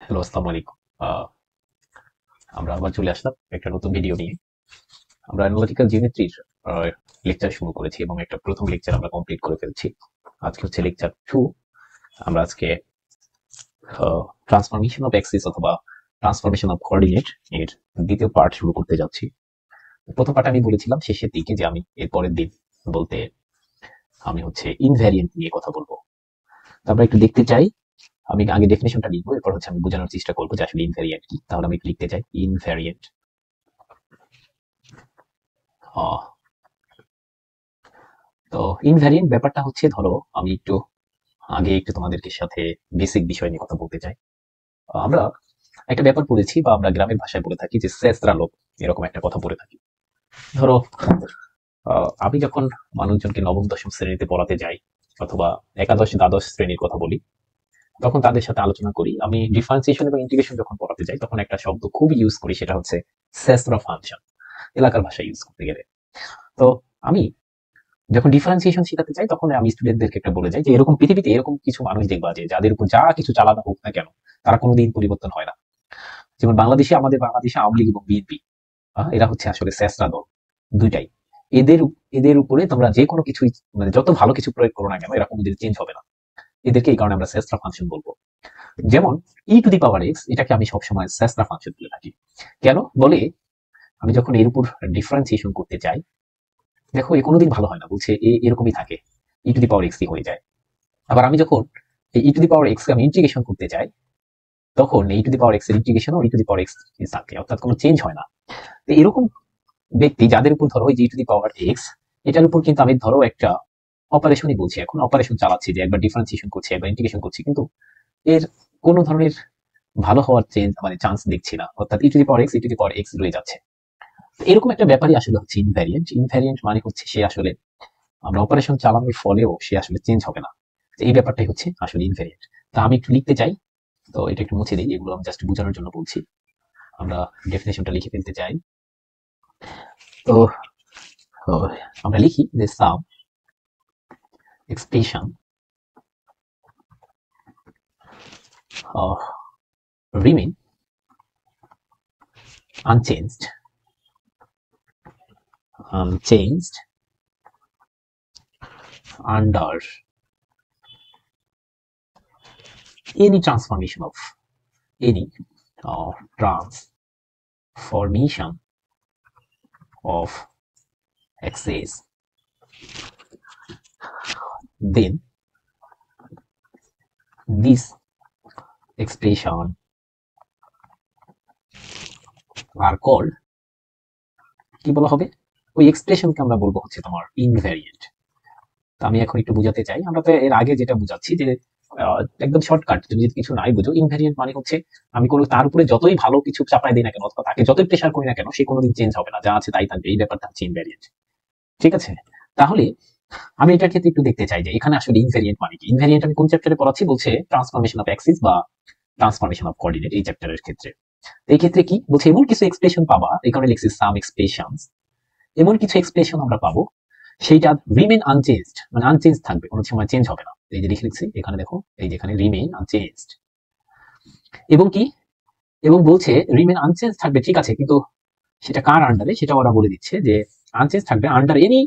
Hello, আসসালামু আলাইকুম। আহ, আমরা আবার চলে আসলাম একটা নতুন ভিডিও নিয়ে। আমরা অ্যানালিটিক্যাল জিওমেট্রির লেকচার শুরু করেছি এবং একটা প্রথম লেকচার আমরা কমপ্লিট করে ফেলছি। আজকে হচ্ছে লেকচার 2। আমরা আজকে ট্রান্সফরমেশন অফ অ্যাক্সিস অথবা ট্রান্সফরমেশন অফ কোঅর্ডিনেট এর দ্বিতীয় পার্ট শুরু করতে যাচ্ছি। প্রথম পার্ট আমি বলেছিলাম শেষের দিকে যে আমি এর পরের দিন বলতে আমি হচ্ছে ইনভ্যারিয়েন্ট নিয়ে কথা বলবো। তো আমরা একটু দেখতে চাই। আমি আগে ডেফিনেশনটা লিখবো, এরপর হচ্ছে আমি বোঝানোর চেষ্টা করবো যে আসলে ইনভ্যারিয়েন্ট কি। তাহলে আমি একটু লিখতে চাই ইনভ্যারিয়েন্ট। তো ইনভ্যারিয়েন্ট ব্যাপারটা হচ্ছে, ধরো আমি একটু তোমাদেরকে সাথে বেসিক বিষয় নিয়ে কথা বলতে চাই। আমরা একটা ব্যাপার পড়েছি বা আমরা গ্রামের ভাষায় বলে থাকি যে শেষরা লোক, এরকম একটা কথা বলে থাকি। ধরো আমি যখন মানুষজনকে নবম দশম শ্রেণীতে পড়াতে যাই অথবা একাদশ দ্বাদশ শ্রেণীর কথা বলি, তখন তাদের সাথে আলোচনা করি। আমি ডিফারেন্সিয়েশন এবং ইন্টিগ্রেশন যখন পড়াতে যাই তখন একটা শব্দ খুব ইউজ করি, সেটা হচ্ছে শেষরা ফাংশন, এলাকার ভাষায় ইউজ করতে গেলে। তো আমি যখন ডিফারেন্সিয়েশন শেখাতে চাই তখন আমি স্টুডেন্টদেরকে একটা বলে যাই যে এরকম পৃথিবীতে এরকম কিছু মানুষ দেখবা যে যাদের উপর যা কিছু চালানো হোক না কেন তারা কোনোদিন পরিবর্তন হয় না। যেমন আমাদের বাংলাদেশে আওয়ামী লীগ এবং বিএনপি, এরা হচ্ছে আসলে স্যাসরা দল, দুইটাই। এদের এদের উপরে তোমরা যে কোনো কিছুই, মানে যত ভালো কিছু প্রয়োগ করো না কেন, এরা কোনোদিন চেঞ্জ হবে না। এদেরকে এই কারণে আমরা স্যাসরা ফাংশন বলবো। যেমন e⁻x, এটাকে আমি সবসময় স্যাসরা ফাংশন বলে থাকি। কেন বলে, আমি যখন এর উপর ডিফারেন্সিয়েশন করতে চাই, দেখো এ কোনোদিন ভালো হয় না, বলছে এরকমই থাকে, e⁻x হয়ে যায়। আবার আমি যখন এই e⁻x কে আমি ইন্টিগ্রেশন করতে চাই, তখন e⁻x এর ইন্টিগ্রেশন ও e⁻x থাকে, অর্থাৎ কোনো চেঞ্জ হয় না। তো এরকম ব্যক্তি যাদের উপর ধরো যে e⁻x, এটার উপর কিন্তু আমি ধরো একটা অপারেশনই বলছি, এখন অপারেশন চালাচ্ছি যে একবার ডিফারেন্সিয়েশন করছি একবার ইন্টিগ্রেশন করছি, কিন্তু এর কোনো ধরনের ভালো হওয়ার মানে চান্স দেখছি না, অর্থাৎ e⁻x রয়ে যাচ্ছে। এরকম একটা ব্যাপারই আসলে হচ্ছে ইনভ্যারিয়েন্ট। ইনভ্যারিয়েন্ট মানে হচ্ছে সে আসলে আমরা অপারেশন চালানোর ফলেও সে আসলে চেঞ্জ হবে না। এই ব্যাপারটাই হচ্ছে আসলে ইনভ্যারিয়েন্ট। তা আমি একটু লিখতে চাই, তো এটা একটু মুছে দিই, এগুলো আমি জাস্ট বোঝানোর জন্য বলছি। আমরা ডেফিনেশনটা লিখে ফেলতে চাই। তো তো আমরা লিখি যে some expression remain unchanged under any transformation of any transformation of axis, then this expression are called, কি বলা হবে, ওই এক্সপ্রেশনকে আমরা বলবো হচ্ছে তোমার ইনভ্যারিয়েন্ট। তো আমি এখন একটু বুঝাতে চাই। আমরা তো এর আগে যেটা বুঝাচ্ছি যে একদম শর্টকাট, তুমি যদি কিছু নাই বুঝো, ইনভ্যারিয়েন্ট মানে হচ্ছে আমি কোনো তার উপরে যতই ভালো কিছু চাপাই দিই না কেন অথবা তাকে যতই প্রেশার করি না কেন, সে কোনোদিন চেঞ্জ হবে না, যা আছে তাই থাকবে। এই ব্যাপারটা হচ্ছে ইনভ্যারিয়েন্ট। ঠিক আছে? তাহলে আমি এটার ক্ষেত্রে একটু দেখতে চাই যে এখানে আসলে ইনভ্যারিয়েন্ট মানে কি। ইনভ্যারিয়েন্ট আমি কোন চ্যাপ্টারে পড়াচ্ছি, বলছে ট্রান্সফরমেশন অফ অ্যাক্সিস বা ট্রান্সফরমেশন অফ কোঅর্ডিনেট, এই চ্যাপ্টারের ক্ষেত্রে। এই ক্ষেত্রে কি বলছে, এমন কিছু এক্সপ্রেশন পাবা, এই কারণে লিখছি সাম এক্সপ্রেশনস, এমন কিছু এক্সপ্রেশন আমরা পাবো সেইটা রিমেইন আনচেঞ্জড, মানে আনচেঞ্জ থাকবে, কোনো সময় চেঞ্জ হবে না। এই যে লিখছি এখানে দেখো, এই যে এখানে রিমেইন আনচেঞ্জড, এবং কি, এবং বলছে রিমেইন আনচেঞ্জ থাকবে, ঠিক আছে, কিন্তু সেটা কার আন্ডারে, সেটা ওরা বলে দিচ্ছে যে আনচেঞ্জ থাকবে under any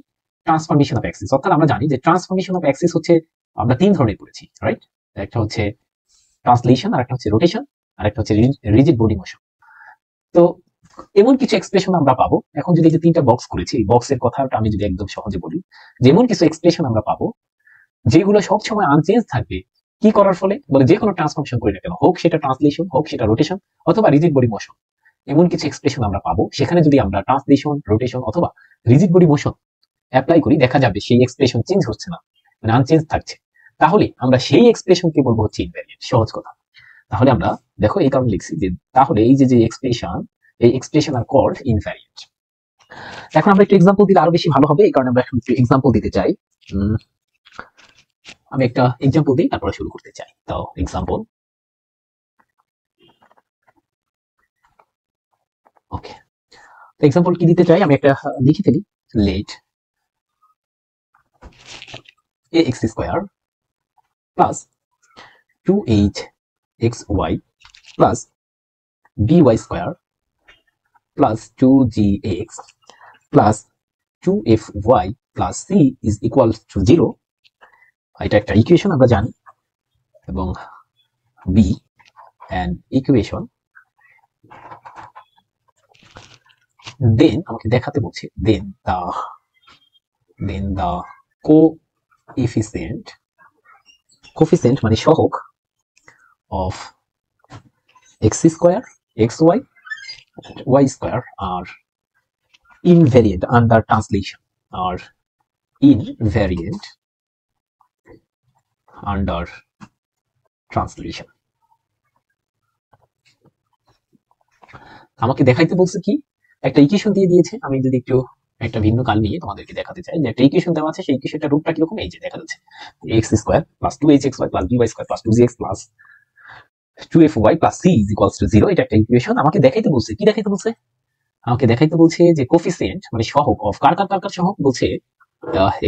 transformation of Axis. অর্থাৎ আমরা জানি যে ট্রান্সফরমেশন অফ অ্যাক্সিস হচ্ছে আমরা তিন ধরনের পড়েছি, রাইট? একটা হচ্ছে ট্রান্সলেশন, আর একটা হচ্ছে রোটেশন, আর একটা হচ্ছে রিজিড বডি মোশন। তো এমন কিছু এক্সপ্রেশন আমরা পাবো, এখন যদি এই যে তিনটা বক্স করেছি, এই বক্সের কথাটা আমি যদি একদম সহজে বলি, যেমন কিছু এক্সপ্রেশন আমরা পাবো যেগুলো সবসময় আনচেঞ্জ থাকবে, কি করার ফলে, বলে যে কোনো ট্রান্সফরমেশন করি না কেন, হোক সেটা ট্রান্সলেশন, হোক সেটা রোটেশন অথবা রিজিড বডি মোশন, এমন কিছু এক্সপ্রেশন আমরা পাবো সেখানে যদি আমরা ট্রান্সলেশন, রোটেশন অথবা রিজিড বডি মোশন অ্যাপ্লাই করি, দেখা যাবে সেই এক্সপ্রেশন চেঞ্জ হচ্ছে না, মানে আনচেঞ্জ থাকছে। তাহলে আমরা সেই এক্সপ্রেশনকে বলবো হচ্ছে ইনভ্যারিয়েন্ট। সহজ কথা। তাহলে আমরা দেখো এই কারণে লিখছি যে তাহলে এই যে এক্সপ্রেশন, এই এক্সপ্রেশন আর কল্ড ইনভ্যারিয়েন্ট। এখন আমরা একটু এক্সাম্পল দিলে আরো বেশি ভালো হবে, এই কারণে আমরা একটু এক্সাম্পল দিতে চাই। আমি একটা এক্সাম্পল দিই, তারপরে শুরু করতে চাই। তো এক্সাম্পল, ওকে, তো এক্সাম্পল কি দিতে চাই, আমি একটা লিখে ফেলি। Let ax square plus 2 8xy plus by square plus 2gx plus 2fy plus c is equal to 0। এটা একটা ইকুয়েশন আমরা জানি, এবং b and ইকুয়েশন। দেন আমাকে দেখাতে বলছে দেন দ্য কোএফিসিয়েন্ট মানে সহগ of x square, xy, and y square are invariant under translation, or invariant under translation। আমাকে দেখাইতে বলছে কি, একটা ইকুয়েশন দিয়ে দিয়েছে। আমি যদি একটু একটা ভিন্ন কাল নিয়ে তোমাদেরকে দেখাতে চাই যে একটা ইকুয়েশন দেওয়া আছে, সেই ইকুয়েশনটা রূপটা কিরকম, এই যে দেখা যাচ্ছে x square plus 2hxy plus by square plus 2gx plus 2fy plus c is equals to 0। এটা একটা ইকুয়েশন। আমাকে দেখাইতে বলছে কি, দেখাইতে বলছে আমাকে দেখাইতে বলছে যে কোফিসিয়েন্ট মানে সহগ অফ কার সহগ বলছে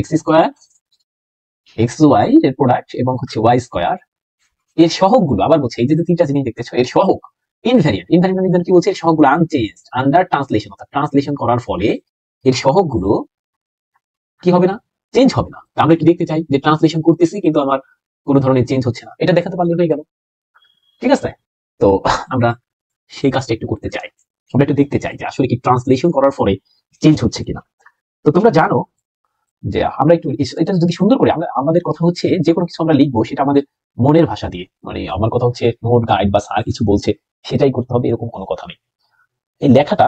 x স্কয়ার xy এর প্রোডাক্ট এবং হচ্ছে y স্কয়ার এর সহগগুলো। আবার বলছে এই যে তিনটা জিনিস দেখতেছো এর সহগ ইনভ্যারিয়েন্ট মানে কি বলছে, এর সহগগুলো আনচেঞ্জড আন্ডার ট্রান্সলেশন, অর্থাৎ ট্রান্সলেশন করার ফলে এর সহগগুলো কি হবে না, চেঞ্জ হবে না। আমরা কি দেখতে চাই যে ট্রান্সলেশন করতেছি কিন্তু আমার কোনো ধরনের চেঞ্জ হচ্ছে না, এটা দেখাতে পারলে হয়ে গেল। ঠিক আছে, তো আমরা সেই কাজটা একটু করতে চাই, আমরা একটু দেখতে চাই যে আসলে কি ট্রান্সলেশন করার পরে চেঞ্জ হচ্ছে কিনা। তো তোমরা জানো যে আমরা একটু এটা যদি সুন্দর করে আমাদের কথা হচ্ছে যে কোনো কিছু আমরা লিখবো সেটা আমাদের মনের ভাষা দিয়ে, মানে আমার কথা হচ্ছে নোট গাইড বা স্যার কিছু বলছে সেটাই করতে হবে এরকম কোনো কথা নেই। এই লেখাটা,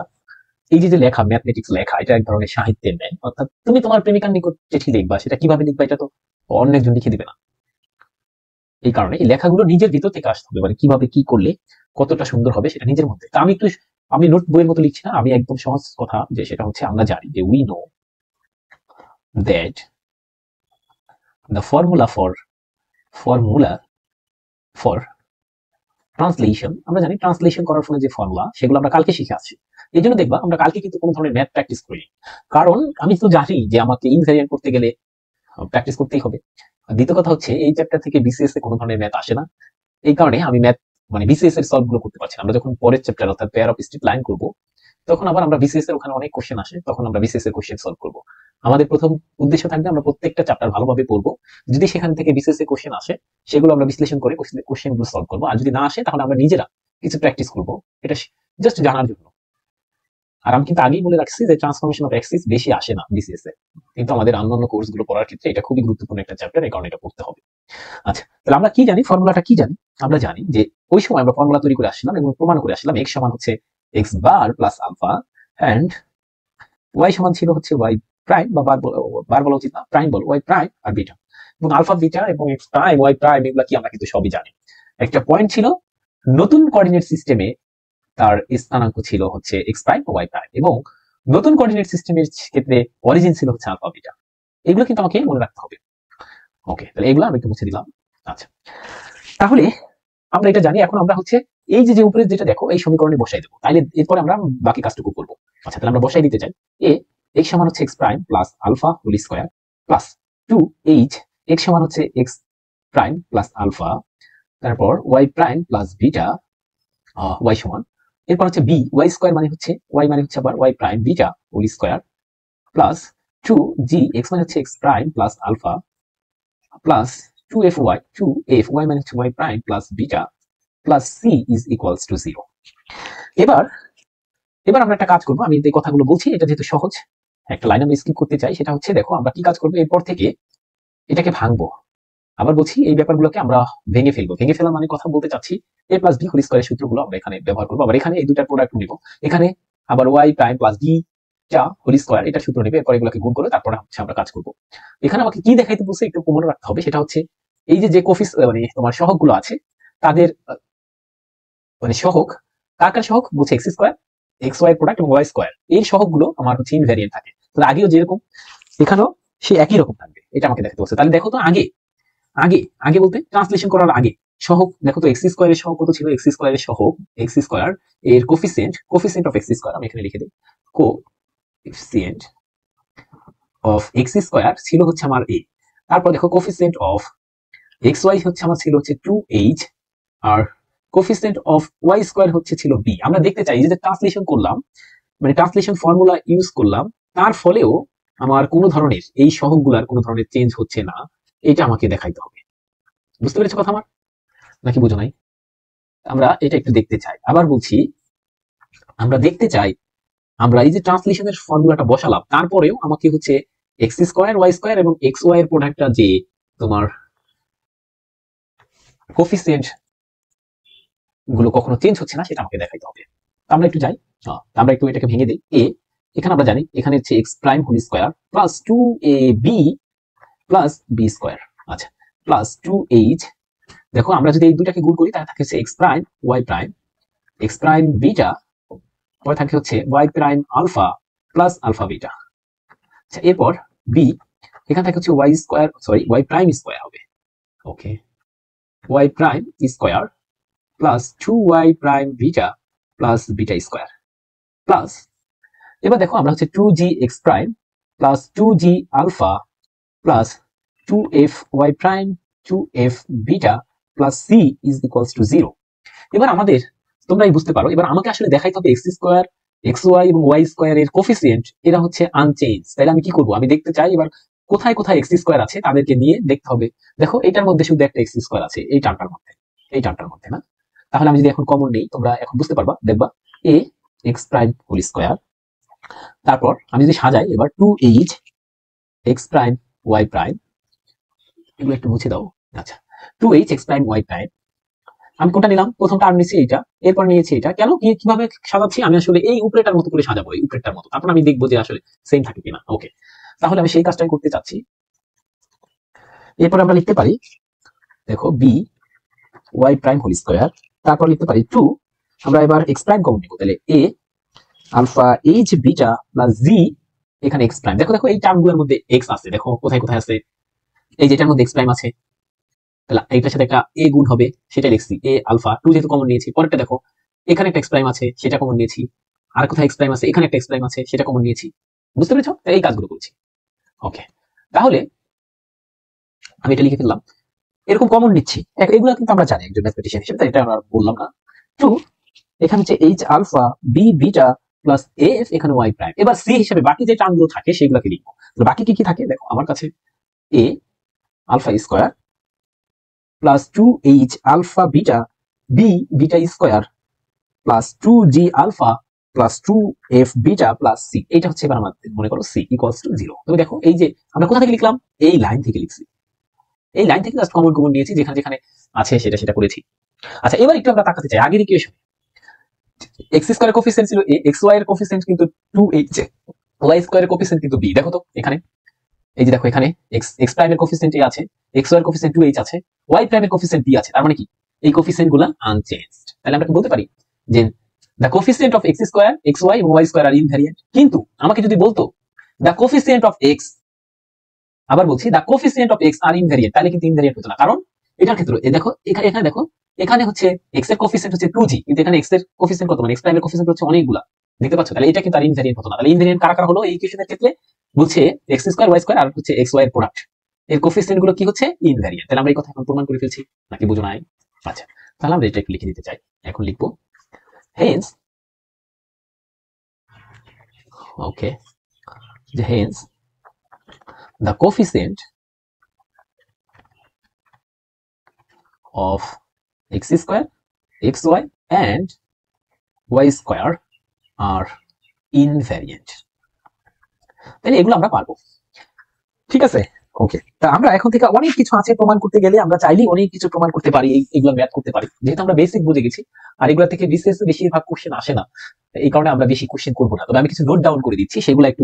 এই যে লেখা, ম্যাথমেটিক্স লেখা, এটা এক ধরনের সাহিত্যের ন্যায়। অর্থাৎ তুমি তোমার প্রেমিকার নিকট চিঠি লিখবা, সেটা কিভাবে লিখবা এটা তো অন্য একজন লিখে দিবে না। এই কারণে এই লেখাগুলো নিজের ভিতর থেকে আসতে হবে, মানে কিভাবে কি করলে কতটা সুন্দর হবে সেটা নিজের মধ্যে। তা আমি নোট বইয়ের মতো লিখছি না, আমি একদম সহজ কথা, যে সেটা হচ্ছে আমরা জানি যে we know that the formula for translation, আমরা জানি ট্রান্সলেশন করার ফলে যে ফর্মুলা সেগুলো আমরা কালকে শিখে আসছি। এই জন্য দেখবা আমরা কালকে কিন্তু কোনো ধরনের ম্যাথ প্র্যাকটিস করিনি, কারণ আমি তো জানি যে আমাকে ইনভ্যারিয়েন্ট করতে গেলে প্র্যাকটিস করতেই হবে। দ্বিতীয় কথা হচ্ছে এই চ্যাপ্টার থেকে বিসিএস এ কোনো ধরনের ম্যাথ আসে না, এই কারণে আমি ম্যাথ মানে বিসিএস এর সলভ গুলো করতে পারছি না। আমরা যখন পরের চ্যাপ্টার অর্থাৎ পেয়ার অফ স্ট্রিট লাইন করবো, তখন আবার আমরা বিসিএস এর ওখানে অনেক কোশ্চেন আসে, তখন আমরা বিসিএস এর কোশ্চেন সলভ করবো। আমাদের প্রথম উদ্দেশ্য থাকবে আমরা প্রত্যেকটা চ্যাপ্টার ভালোভাবে পড়বো, যদি সেখান থেকে বিসিএস এর কোশ্চেন আসে সেগুলো আমরা বিশ্লেষণ করে কোশ্চেন গুলো সলভ করবো, আর যদি না আসে তাহলে আমরা নিজেরা কিছু প্র্যাকটিস করবো, এটা জাস্ট জানার জন্য। আর আমি কিন্তু আগেই বলে রাখছি যে ট্রান্সফরমেশন অফ এক্সিস বেশি আসে না বিসিএস এ, কিন্তু আমাদের অন্যান্য কোর্স গুলো পড়ার ক্ষেত্রে এটা খুবই গুরুত্বপূর্ণ একটা চ্যাপ্টার, এই কারণে এটা পড়তে হবে। আচ্ছা, তাহলে আমরা কি জানি, ফর্মুলাটা কি জানি? আমরা জানি যে ওই সময় আমরা ফর্মুলা তৈরি করে আসছিলাম এবং প্রমাণ করে আসলাম x সমান হচ্ছে x bar plus alpha and y সমান ছিল হচ্ছে y প্রাইম, বা বার বলা উচিত না, প্রাইম বল, y প্রাইম আর বিটা, এবং আলফা বিটা এবং x প্রাইম y প্রাইম এগুলা কি আমরা কিন্তু সবই জানি। একটা পয়েন্ট ছিল নতুন কোঅর্ডিনেট সিস্টেমে তার স্থানাঙ্ক ছিল হচ্ছে x প্রাইম ও y প্রাইম, এবং নতুন কোঅর্ডিনেট সিস্টেমের ক্ষেত্রে অরিজিন ছিল হচ্ছে আলফা বিটা। এগুলো কিন্তু আমাকে মনে রাখতে হবে। ওকে, তাহলে এগুলো আমি একটু মুছে দিলাম। আচ্ছা, তাহলে আমরা এটা জানি। এখন আমরা হচ্ছে এই যে উপরে যেটা দেখো এই সমীকরণে বসাই দেবো, তাইলে এরপরে আমরা বাকি কাজটুকু করবো। আচ্ছা, তাহলে আমরা বসাই দিতে চাই এ x সমান হচ্ছে x prime plus alpha whole square plus 2h x সমান হচ্ছে x প্রাইম প্লাস আলফা, তারপর y prime plus beta y সমান, এরপর হচ্ছে b y স্কয়ার মানে হচ্ছে y মানে হচ্ছে আবার y prime beta whole square plus 2g x মানে হচ্ছে x prime plus alpha plus 2fy মানে হচ্ছে y prime plus beta plus c is equals to 0। এবার আমরা একটা কাজ করবো, আমি এই কথাগুলো বলছি এটা যেহেতু সহজ, একটা লাইন আমি স্কিপ করতে চাই, সেটা হচ্ছে দেখো আমরা কি কাজ করবো, এরপর থেকে এটাকে ভাঙবো। আবার বলছি এই ব্যাপারগুলোকে আমরা ভেঙে ফেলা মানে কথা বলতে চাচ্ছি a প্লাস বি হোল স্কয়ারের সূত্রগুলো আমরা এখানে ব্যবহার করবো। আবার এখানে এই দুটার প্রোডাক্ট নিব, এখানে আবার y prime plus B whole square এটা সূত্র নেবে, এরপর এগুলোকে গুণ করে তারপরে হচ্ছে আমরা কাজ করবো। এখানে আমাকে কি দেখাইতে বলছে একটু মনে রাখতে হবে, সেটা হচ্ছে এই যে মানে তোমার সহগগুলো আছে তাদের মানে সহগ কার সহগ বলছে x square, x y product এবং ওয়াই স্কয়ার, এর সহগগুলো আমার হচ্ছে ইনভ্যারিয়েন্ট থাকে। তাহলে আগেও যেরকম এখানেও সে একই রকম থাকবে, এটা আমাকে দেখাতে বলছে। তাহলে দেখো তো আগে বলতে ট্রান্সলেশন করার আগে সহগ দেখো তো, এক্স স্কয়ারের সহগ কত ছিল, এক্স স্কয়ারের সহগ এক্স স্কয়ার এর কোফিসিয়েন্ট অফ এক্স স্কয়ার আমি এখানে লিখে দিই, কোফিসিয়েন্ট অফ এক্স স্কয়ার ছিল হচ্ছে আমার এ। তারপর দেখো কোফিসিয়েন্ট অফ এক্স ওয়াই হচ্ছে আমার ছিল হচ্ছে 2h, আর কোফিসিয়েন্ট অফ ওয়াই স্কোয়ার হচ্ছে ছিল বি। আমরা দেখতে চাই যে ট্রান্সলেশন করলাম, মানে ট্রান্সলেশন ফর্মুলা ইউজ করলাম, তার ফলেও আমার কোনো ধরনের এই সহগগুলার কোনো ধরনের চেঞ্জ হচ্ছে না, এটা আমাকে দেখাইতে হবে। বুঝতে পেরেছো কথা আমার, নাকি বুঝো নাই? আমরা এটা একটু দেখতে চাই। আবার বলছি, আমরা দেখতে চাই আমরা এই যে ট্রান্সলেশনের ফর্মুলাটা বসালাম, তারপরেও আমাকে হচ্ছে এক্স স্কোয়ার ওয়াই স্কোয়ার এবং এক্স ওয়াই এর প্রোডাক্টটা যে তোমার কোফিসিয়েন্ট গুলো কখনো চেঞ্জ হচ্ছে না সেটা আমাকে দেখাইতে হবে। আমরা একটু যাই, আমরা একটু এটাকে ভেঙে দিই। এ এখানে আমরা জানি এখানে হচ্ছে x prime whole square plus 2ab plus B square, আচ্ছা প্লাস 2h। দেখো আমরা যদি এই দুটাকে গুণ করি তাহলে থাকে হচ্ছে এক্স প্রাইম বিটা, পরে থাকে হচ্ছে Y prime alpha plus alpha beta. আচ্ছা এরপর বি এখানে থাকে হচ্ছে Y square, sorry Y prime square হবে, okay Y prime square plus 2y prime beta plus beta square plus, এবার দেখো আমরা হচ্ছে 2g X prime plus 2g alpha plus 2f y prime 2f beta plus c is equals to 0। এবার আমাদের তোমরাই বুঝতে পারো, এবার আমাকে আসলে দেখাইতে হবে এক্স স্কোয়ার এক্স ওয়াই এবং ওয়াই স্কোয়ার এর কোফিসিয়েন্ট এরা হচ্ছে আনচেঞ্জ। তাহলে আমি কি করবো, আমি দেখতে চাই এবার কোথায় কোথায় এক্স স্কোয়ার আছে তাদেরকে নিয়ে দেখতে হবে। দেখো এটার মধ্যে শুধু একটা এক্স স্কোয়ার আছে, এই টার্মটার মধ্যে, এই টার্মটার মধ্যে না। তাহলে আমি যদি এখন কমন নেই, তোমরা এখন বুঝতে পারবা, দেখবা এ এক্স প্রাইম হোল স্কোয়ার, তারপর আমি যদি সাজাই এবার 2h x prime Y prime, এগুলো একটু মুছে দাও, আচ্ছা 2h x prime Y prime. আমি কোনটা নিলাম, প্রথম টার্ম নিয়েছি এইটা, এরপর নিয়েছি এটা। কেন কিভাবে সাজাচ্ছি, আমি আসলে এই উপরেটার মতো করে সাজাবো, এই উপরেটার মতো, তারপর আমি দেখবো যে আসলে সেম থাকে কিনা। ওকে, তাহলে আমি সেই কাজটাই করতে চাচ্ছি। এরপর আমরা লিখতে পারি, দেখো b y prime whole square, তারপর লিখতে পারি 2, আমরা এবার এক্স প্রাইম কমন নিব, তাহলে এ আলফা এইচ বিটা প্লাস জি, এখানে এক্স প্রাইম। দেখো দেখো এই টার্মগুলোর মধ্যে এক্স আছে, দেখো কোথায় কোথায় আছে, এই যেটার মধ্যে এক্স প্রাইম আছে, তাহলে এইটার সাথে একটা এ গুণ হবে, সেটা লিখছি এ আলফা 2 যেহেতু কমন নিয়েছি। পরেরটা দেখো এখানে একটা এক্স প্রাইম আছে, সেটা কমন নিয়েছি, আর কোথায় এক্স প্রাইম আছে, এখানে একটা এক্স প্রাইম আছে, সেটা কমন নিয়েছি। বুঝতে পেরেছো, এই কাজগুলো করছি। ওকে, তাহলে আমি এটা লিখে ফেললাম, এরকম কমন নিচ্ছি, এগুলো কিন্তু আমরা জানি একজন ম্যাথমেটিশিয়ান হিসেবে, তাই এটা আমরা বললাম না। 2 এখানে হচ্ছে h alpha b beta plus f, এখানে ওয়াই প্রাইম। এবার সি হিসেবে বাকি যে টার্মগুলো থাকে সেগুলোকে লিখবো। বাকি কি কি থাকে দেখো, আমার কাছে a alpha square plus 2h alpha beta B beta square plus 2g alpha plus 2f beta plus c, এটা হচ্ছে এবার আমাদের মনে করো c ইকুয়ালস টু 0। তবে দেখো এই যে আমরা কোথা থেকে লিখলাম, এই লাইন থেকে লিখছি, এই লাইন থেকে জাস্ট কমন কমন নিয়েছি, যেখানে যেখানে আছে সেটা সেটা করেছি। আচ্ছা এবার একটু আমরা তাকাতে চাই আগের ইকুয়েশন, এক্স স্কোয়ারের কোফিসিয়েন্ট ছিল এ, এক্স ওয়াই এর কোফিসিয়েন্ট কিন্তু 2h, ওয়াই স্কোয়ারের কোফিসিয়েন্ট কিন্তু বি। দেখো তো এখানে, এই যে দেখো এখানে এক্স প্রাইমের কোফিসিয়েন্ট এ আছে, এক্স ওয়াই এর কোফিসিয়েন্ট 2h আছে, ওয়াই প্রাইমের কোফিসিয়েন্ট বি আছে, তার মানে কি এই কোফিসিয়েন্ট গুলা আনচেঞ্জড। তাহলে আমরা বলতে পারি যে the coefficient of x square x y এবং ওয়াই স্কোয়ার আর ইনভ্যারিয়েন্ট। কিন্তু আমাকে যদি বলতো দ্য কোফিসিয়েন্ট অফ এক্স, আবার বলছি the coefficient of x R invariant, তাহলে কিন্তু ইনভ্যারিয়েন্ট হতো না। কারণ এটার ক্ষেত্রে দেখো এখানে দেখো, এখানে হচ্ছে এক্স এর কোফিসিয়েন্ট হচ্ছে 2g, কিন্তু এখানে এক্স এর কোফিসিয়েন্ট কত, মানে এক্স প্রাইমের কোফিসিয়েন্ট হচ্ছে অনেকগুলা, দেখতে পাচ্ছ, তাহলে এটা কিন্তু আর ইনভ্যারিয়েন্ট হতো না। তাহলে ইনভ্যারিয়েন্ট কারা কারা হলো এই ইকুয়েশনের ক্ষেত্রে, বলছে এক্স স্কোয়ার ওয়াই স্কোয়ার আর হচ্ছে এক্স ওয়াই এর প্রোডাক্ট, এর কোফিসিয়েন্ট গুলো কি হচ্ছে ইনভ্যারিয়েন্ট। তাহলে আমরা এই কথা এখন প্রমাণ করে ফেলছি, নাকি বুঝো নাই? আচ্ছা তাহলে আমরা এটা একটু লিখে দিতে চাই, এখন লিখবো হেন্স, ওকে, যে Haynes the coefficient of x square xy and y square are invariant। তাহলে এগুলো আমরা পারবো, ঠিক আছে? ওকে, তা আমরা এখন থেকে অনেক কিছু আছে প্রমাণ করতে গেলে, আমরা চাইলেই অনেক কিছু প্রমাণ করতে পারি, এগুলো ম্যাথ করতে পারি, যেহেতু আমরা বেসিক বুঝে গেছি। আর এগুলো থেকে বিশেষ বেশিরভাগ কোশ্চেন আসে না, এই কারণে আমরা বেশি কোশ্চেন করবো না। তবে আমি কিছু নোট ডাউন করে দিচ্ছি, সেগুলো একটু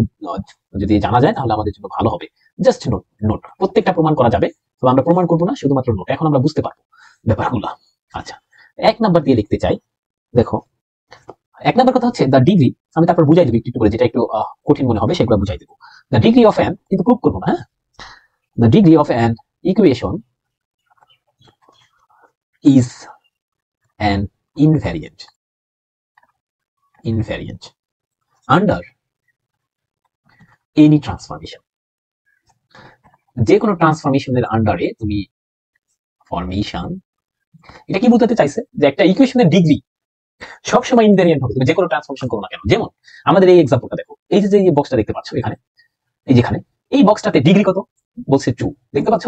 যদি জানা যায় তাহলে আমাদের জন্য ভালো হবে। জাস্ট নোট নোট, প্রত্যেকটা প্রমাণ করা যাবে, তবে আমরা প্রমাণ করবো না, শুধুমাত্র নোট, এখন আমরা বুঝতে পারবো ব্যাপারগুলো। আচ্ছা 1 নাম্বার দিয়ে লিখতে চাই, দেখো 1 নাম্বার কথা হচ্ছে দ্য ডিগ্রি, আমি তারপর বুঝাই দেবো একটু করে, যেটা একটু কঠিন মনে হবে সেগুলো বুঝাই দেবো। দ্য ডিগ্রি অফ অ্যান, কিন্তু প্রুভ করবো না, হ্যাঁ, the degree of an equation is an invariant under any transformation। যে কোনো ট্রান্সফরমেশনের আন্ডারে তুমি ফরমেশন এটা কি বোঝাতে চাইছে যে একটা ইকুয়েশনের ডিগ্রি সবসময় ইনভেরিয়েন্ট হবে তুমি যে কোনো ট্রান্সফরমেশন করো না কেন। যেমন আমাদের এই এক্সাম্পলটা দেখো, এই যে বক্সটা দেখতে পাচ্ছ এখানে, এই যেখানে এই বক্সটাতে ডিগ্রি কত বলছে 2, দেখতে পাচ্ছ।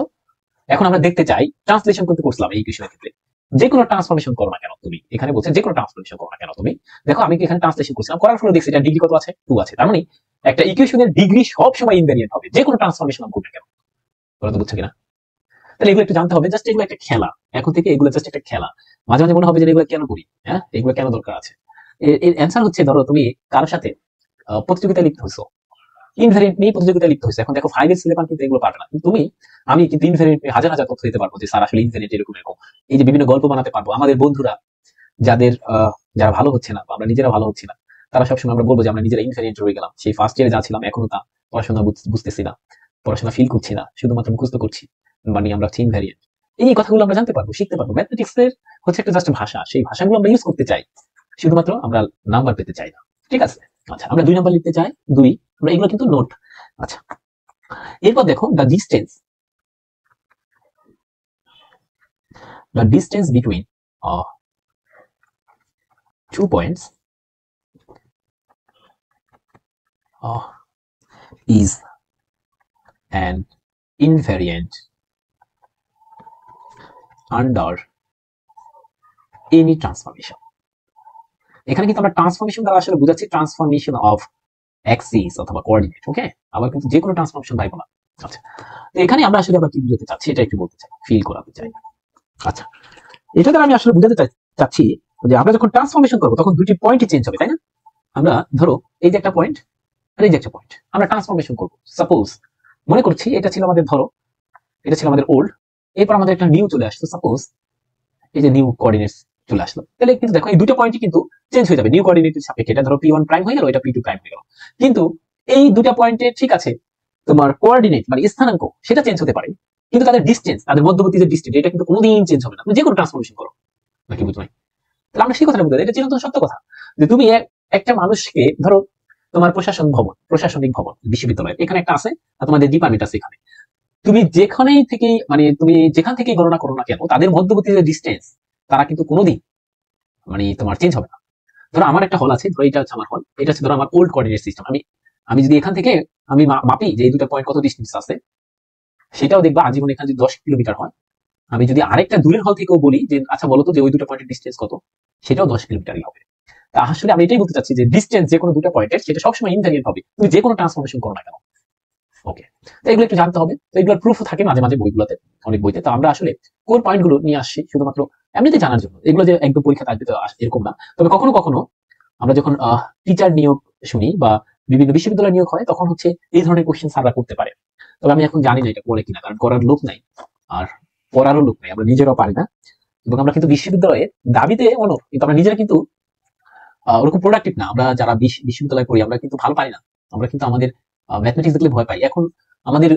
এখন আমরা দেখতে চাই ট্রান্সলেশন করতে করছিলাম এই ইকুয়েশনের ক্ষেত্রে যে কোনো ট্রান্সফরমেশন করো না কেন তুমি, এখানে বলছে যে কোনো ট্রান্সফরমেশন করো না কেন তুমি, দেখো আমি এখানে ট্রান্সলেশন করছিলাম, করার পরে দেখছি এটা ডিগ্রি কত আছে 2 আছে। তার মানে একটা ইকুয়েশনের ডিগ্রি সব সময় ইনভেরিয়েন্ট হবে যে কোনো ট্রান্সফরমেশন করবে কেন। তোমরা তো বুঝছো কিনা? তাহলে এগুলো একটু জানতে হবে, জাস্ট এগুলো একটা খেলা, এখন থেকে এগুলো জাস্ট একটা খেলা। মাঝে মাঝে মনে হবে যে এগুলো কেন করি, হ্যাঁ এগুলো কেন দরকার আছে। এর অ্যান্সার হচ্ছে, ধরো তুমি কারোর সাথে প্রতিযোগিতা লিপ্ত হয়েছো, ইনভেরিয়েন্ট নিয়ে প্রতিযোগিতা লিপ্ত হয়েছে। এখন দেখো 5 এর সিলেবাস কিন্তু এগুলো পারবে না, কিন্তু তুমি আমি কিন্তু ইনভেরিয়েন্ট হাজার হাজার তথ্য দিতে পারবো যে স্যার আসলে ইনভেরিয়েন্ট এরকম এরকম, এই যে বিভিন্ন গল্প বানাতে পারবো। আমাদের বন্ধুরা যাদের যারা ভালো হচ্ছে না, আমরা নিজেরা ভালো হচ্ছি না, তারা সবসময় আমরা বলবো যে আমরা নিজেরা ইনভেরিয়েন্ট রয়ে গেলাম, সেই ফার্স্ট ইয়ারে যা ছিলাম এখনো তা পড়াশোনা বুঝতেছি না, পড়াশোনা ফিল করছি না, শুধুমাত্র মুখস্থ করছি, মানে আমরা হচ্ছে ইনভেরিয়েন্ট। এই কথাগুলো আমরা জানতে পারবো, শিখতে পারবো। ম্যাথমেটিক্স এর হচ্ছে একটা জাস্ট ভাষা, সেই ভাষাগুলো আমরা ইউজ করতে চাই, শুধুমাত্র আমরা নাম্বার পেতে চাই না। ঠিক আছে, আচ্ছা আমরা 2 নাম্বার লিখতে চাই 2, আমরা এগুলো কিন্তু নোট। আচ্ছা এরপর দেখো the distance between 2 points is an invariant under any transformation। এখানে কিন্তু আমরা ট্রান্সফরমেশন দ্বারা আসলে বোঝাচ্ছি ট্রান্সফরমেশন অফ অ্যাক্সিস অথবা কোঅর্ডিনেট। ওকে, আবার কিন্তু যে কোনো ট্রান্সফরমেশন পাইবো না। আচ্ছা তো এখানে আমরা আসলে আবার কি বুঝাতে চাচ্ছি এটা একটু বলতে চাই, ফিল করাতে চাই। আচ্ছা এটা দ্বারা আমি আসলে বুঝাতে চাচ্ছি যে আমরা যখন ট্রান্সফরমেশন করবো তখন দুটি পয়েন্টই চেঞ্জ হবে, তাই না? আমরা ধরো এই যে একটা পয়েন্ট আর এই যে একটা পয়েন্ট, আমরা ট্রান্সফরমেশন করবো। সাপোজ মনে করছি এটা ছিল আমাদের, ধরো এটা ছিল আমাদের ওল্ড, এরপর আমাদের একটা নিউ চলে আসলো, সাপোজ এই যে নিউ কোঅর্ডিনেটস চলে আসলো। তাহলে কিন্তু দেখো এই দুটো পয়েন্টই কিন্তু চেঞ্জ হয়ে যাবে নিউ কোঅর্ডিনেটের সাপেক্ষে। এটা ধরো p1 প্রাইম হয়ে গেল, এটা p2 প্রাইম হয়ে গেল, কিন্তু এই দুটো পয়েন্টে ঠিক আছে তোমার কোঅর্ডিনেট মানে স্থানাঙ্ক সেটা চেঞ্জ হতে পারে, কিন্তু তাদের ডিসটেন্স, তাদের মধ্যবর্তী যে ডিসটেন্স, এটা কিন্তু কোনোদিন চেঞ্জ হবে না, তুমি যে কোনো ট্রান্সফরমেশন করো নাকি, বুঝো নাই? তাহলে আমরা সেই কথাটা বুঝতে, এটা চিরন্তন সত্য কথা যে তুমি একটা মানুষকে ধরো তোমার প্রশাসনিক ভবন বিশ্ববিদ্যালয় এখানে একটা আছে, আর তোমাদের ডিপার্টমেন্ট আছে এখানে, তুমি যেখানেই থেকে মানে তুমি যেখান থেকে গণনা করো না কেন তাদের মধ্যবর্তী যে ডিসটেন্স তারা কিন্তু কোনোদিন মানে তোমার চেঞ্জ হবে না। ধরো আমার একটা হল আছে, ধরো এটা হচ্ছে আমার হল, এটা হচ্ছে ধরো আমার ওল্ড কোঅর্ডিনেট সিস্টেম। আমি যদি এখান থেকে আমি মাপি যে এই দুটো পয়েন্ট কত ডিস্টেন্স আছে, সেটাও দেখবা আজীবন এখানে যদি 10 কিলোমিটার হয়, আমি যদি আরেকটা দূরের হল থেকেও বলি যে আচ্ছা বলো তো যে ওই দুটো পয়েন্টের ডিস্টেন্স কত, সেটাও 10 কিলোমিটারই হবে। তা আসলে আমি এটাই বলতে চাচ্ছি যে ডিস্টেন্স যে কোনো দুটো পয়েন্টের সেটা সবসময় ইনভেরিয়েন্ট হবে, তুমি যে কোনো ট্রান্সফরমেশন করো না কেন। ওকে, তো এগুলো একটু জানতে হবে। তো এগুলোর প্রুফ থাকে মাঝে মাঝে বইগুলোতে, অনেক বইতে। তো আমরা আসলে কোর পয়েন্ট গুলো নিয়ে আসছি শুধুমাত্র এমনিতে জানার জন্য, এগুলো যে একদম পরীক্ষা আসবে তো এরকম না। তবে কখনো কখনো আমরা যখন টিচার নিয়োগ শুনি বা বিভিন্ন বিশ্ববিদ্যালয় নিয়োগ হয় তখন হচ্ছে এই ধরনের কোশ্চেন স্যাররা করতে পারে। তবে আমি এখন জানি না এটা করে কিনা, কারণ করার লোক নাই আর পড়ারও লোক নাই, আমরা নিজেরাও পারি না। এবং আমরা কিন্তু বিশ্ববিদ্যালয়ের দাবিতে অনড়, কিন্তু আমরা নিজেরা কিন্তু ওরকম প্রোডাক্টিভ না। আমরা যারা বিশ্ববিদ্যালয়ে পড়ি আমরা কিন্তু ভালো পারি না, আমরা কিন্তু আমাদের ম্যাথমেটিক্স দেখলে ভয় পাই। এখন আমাদের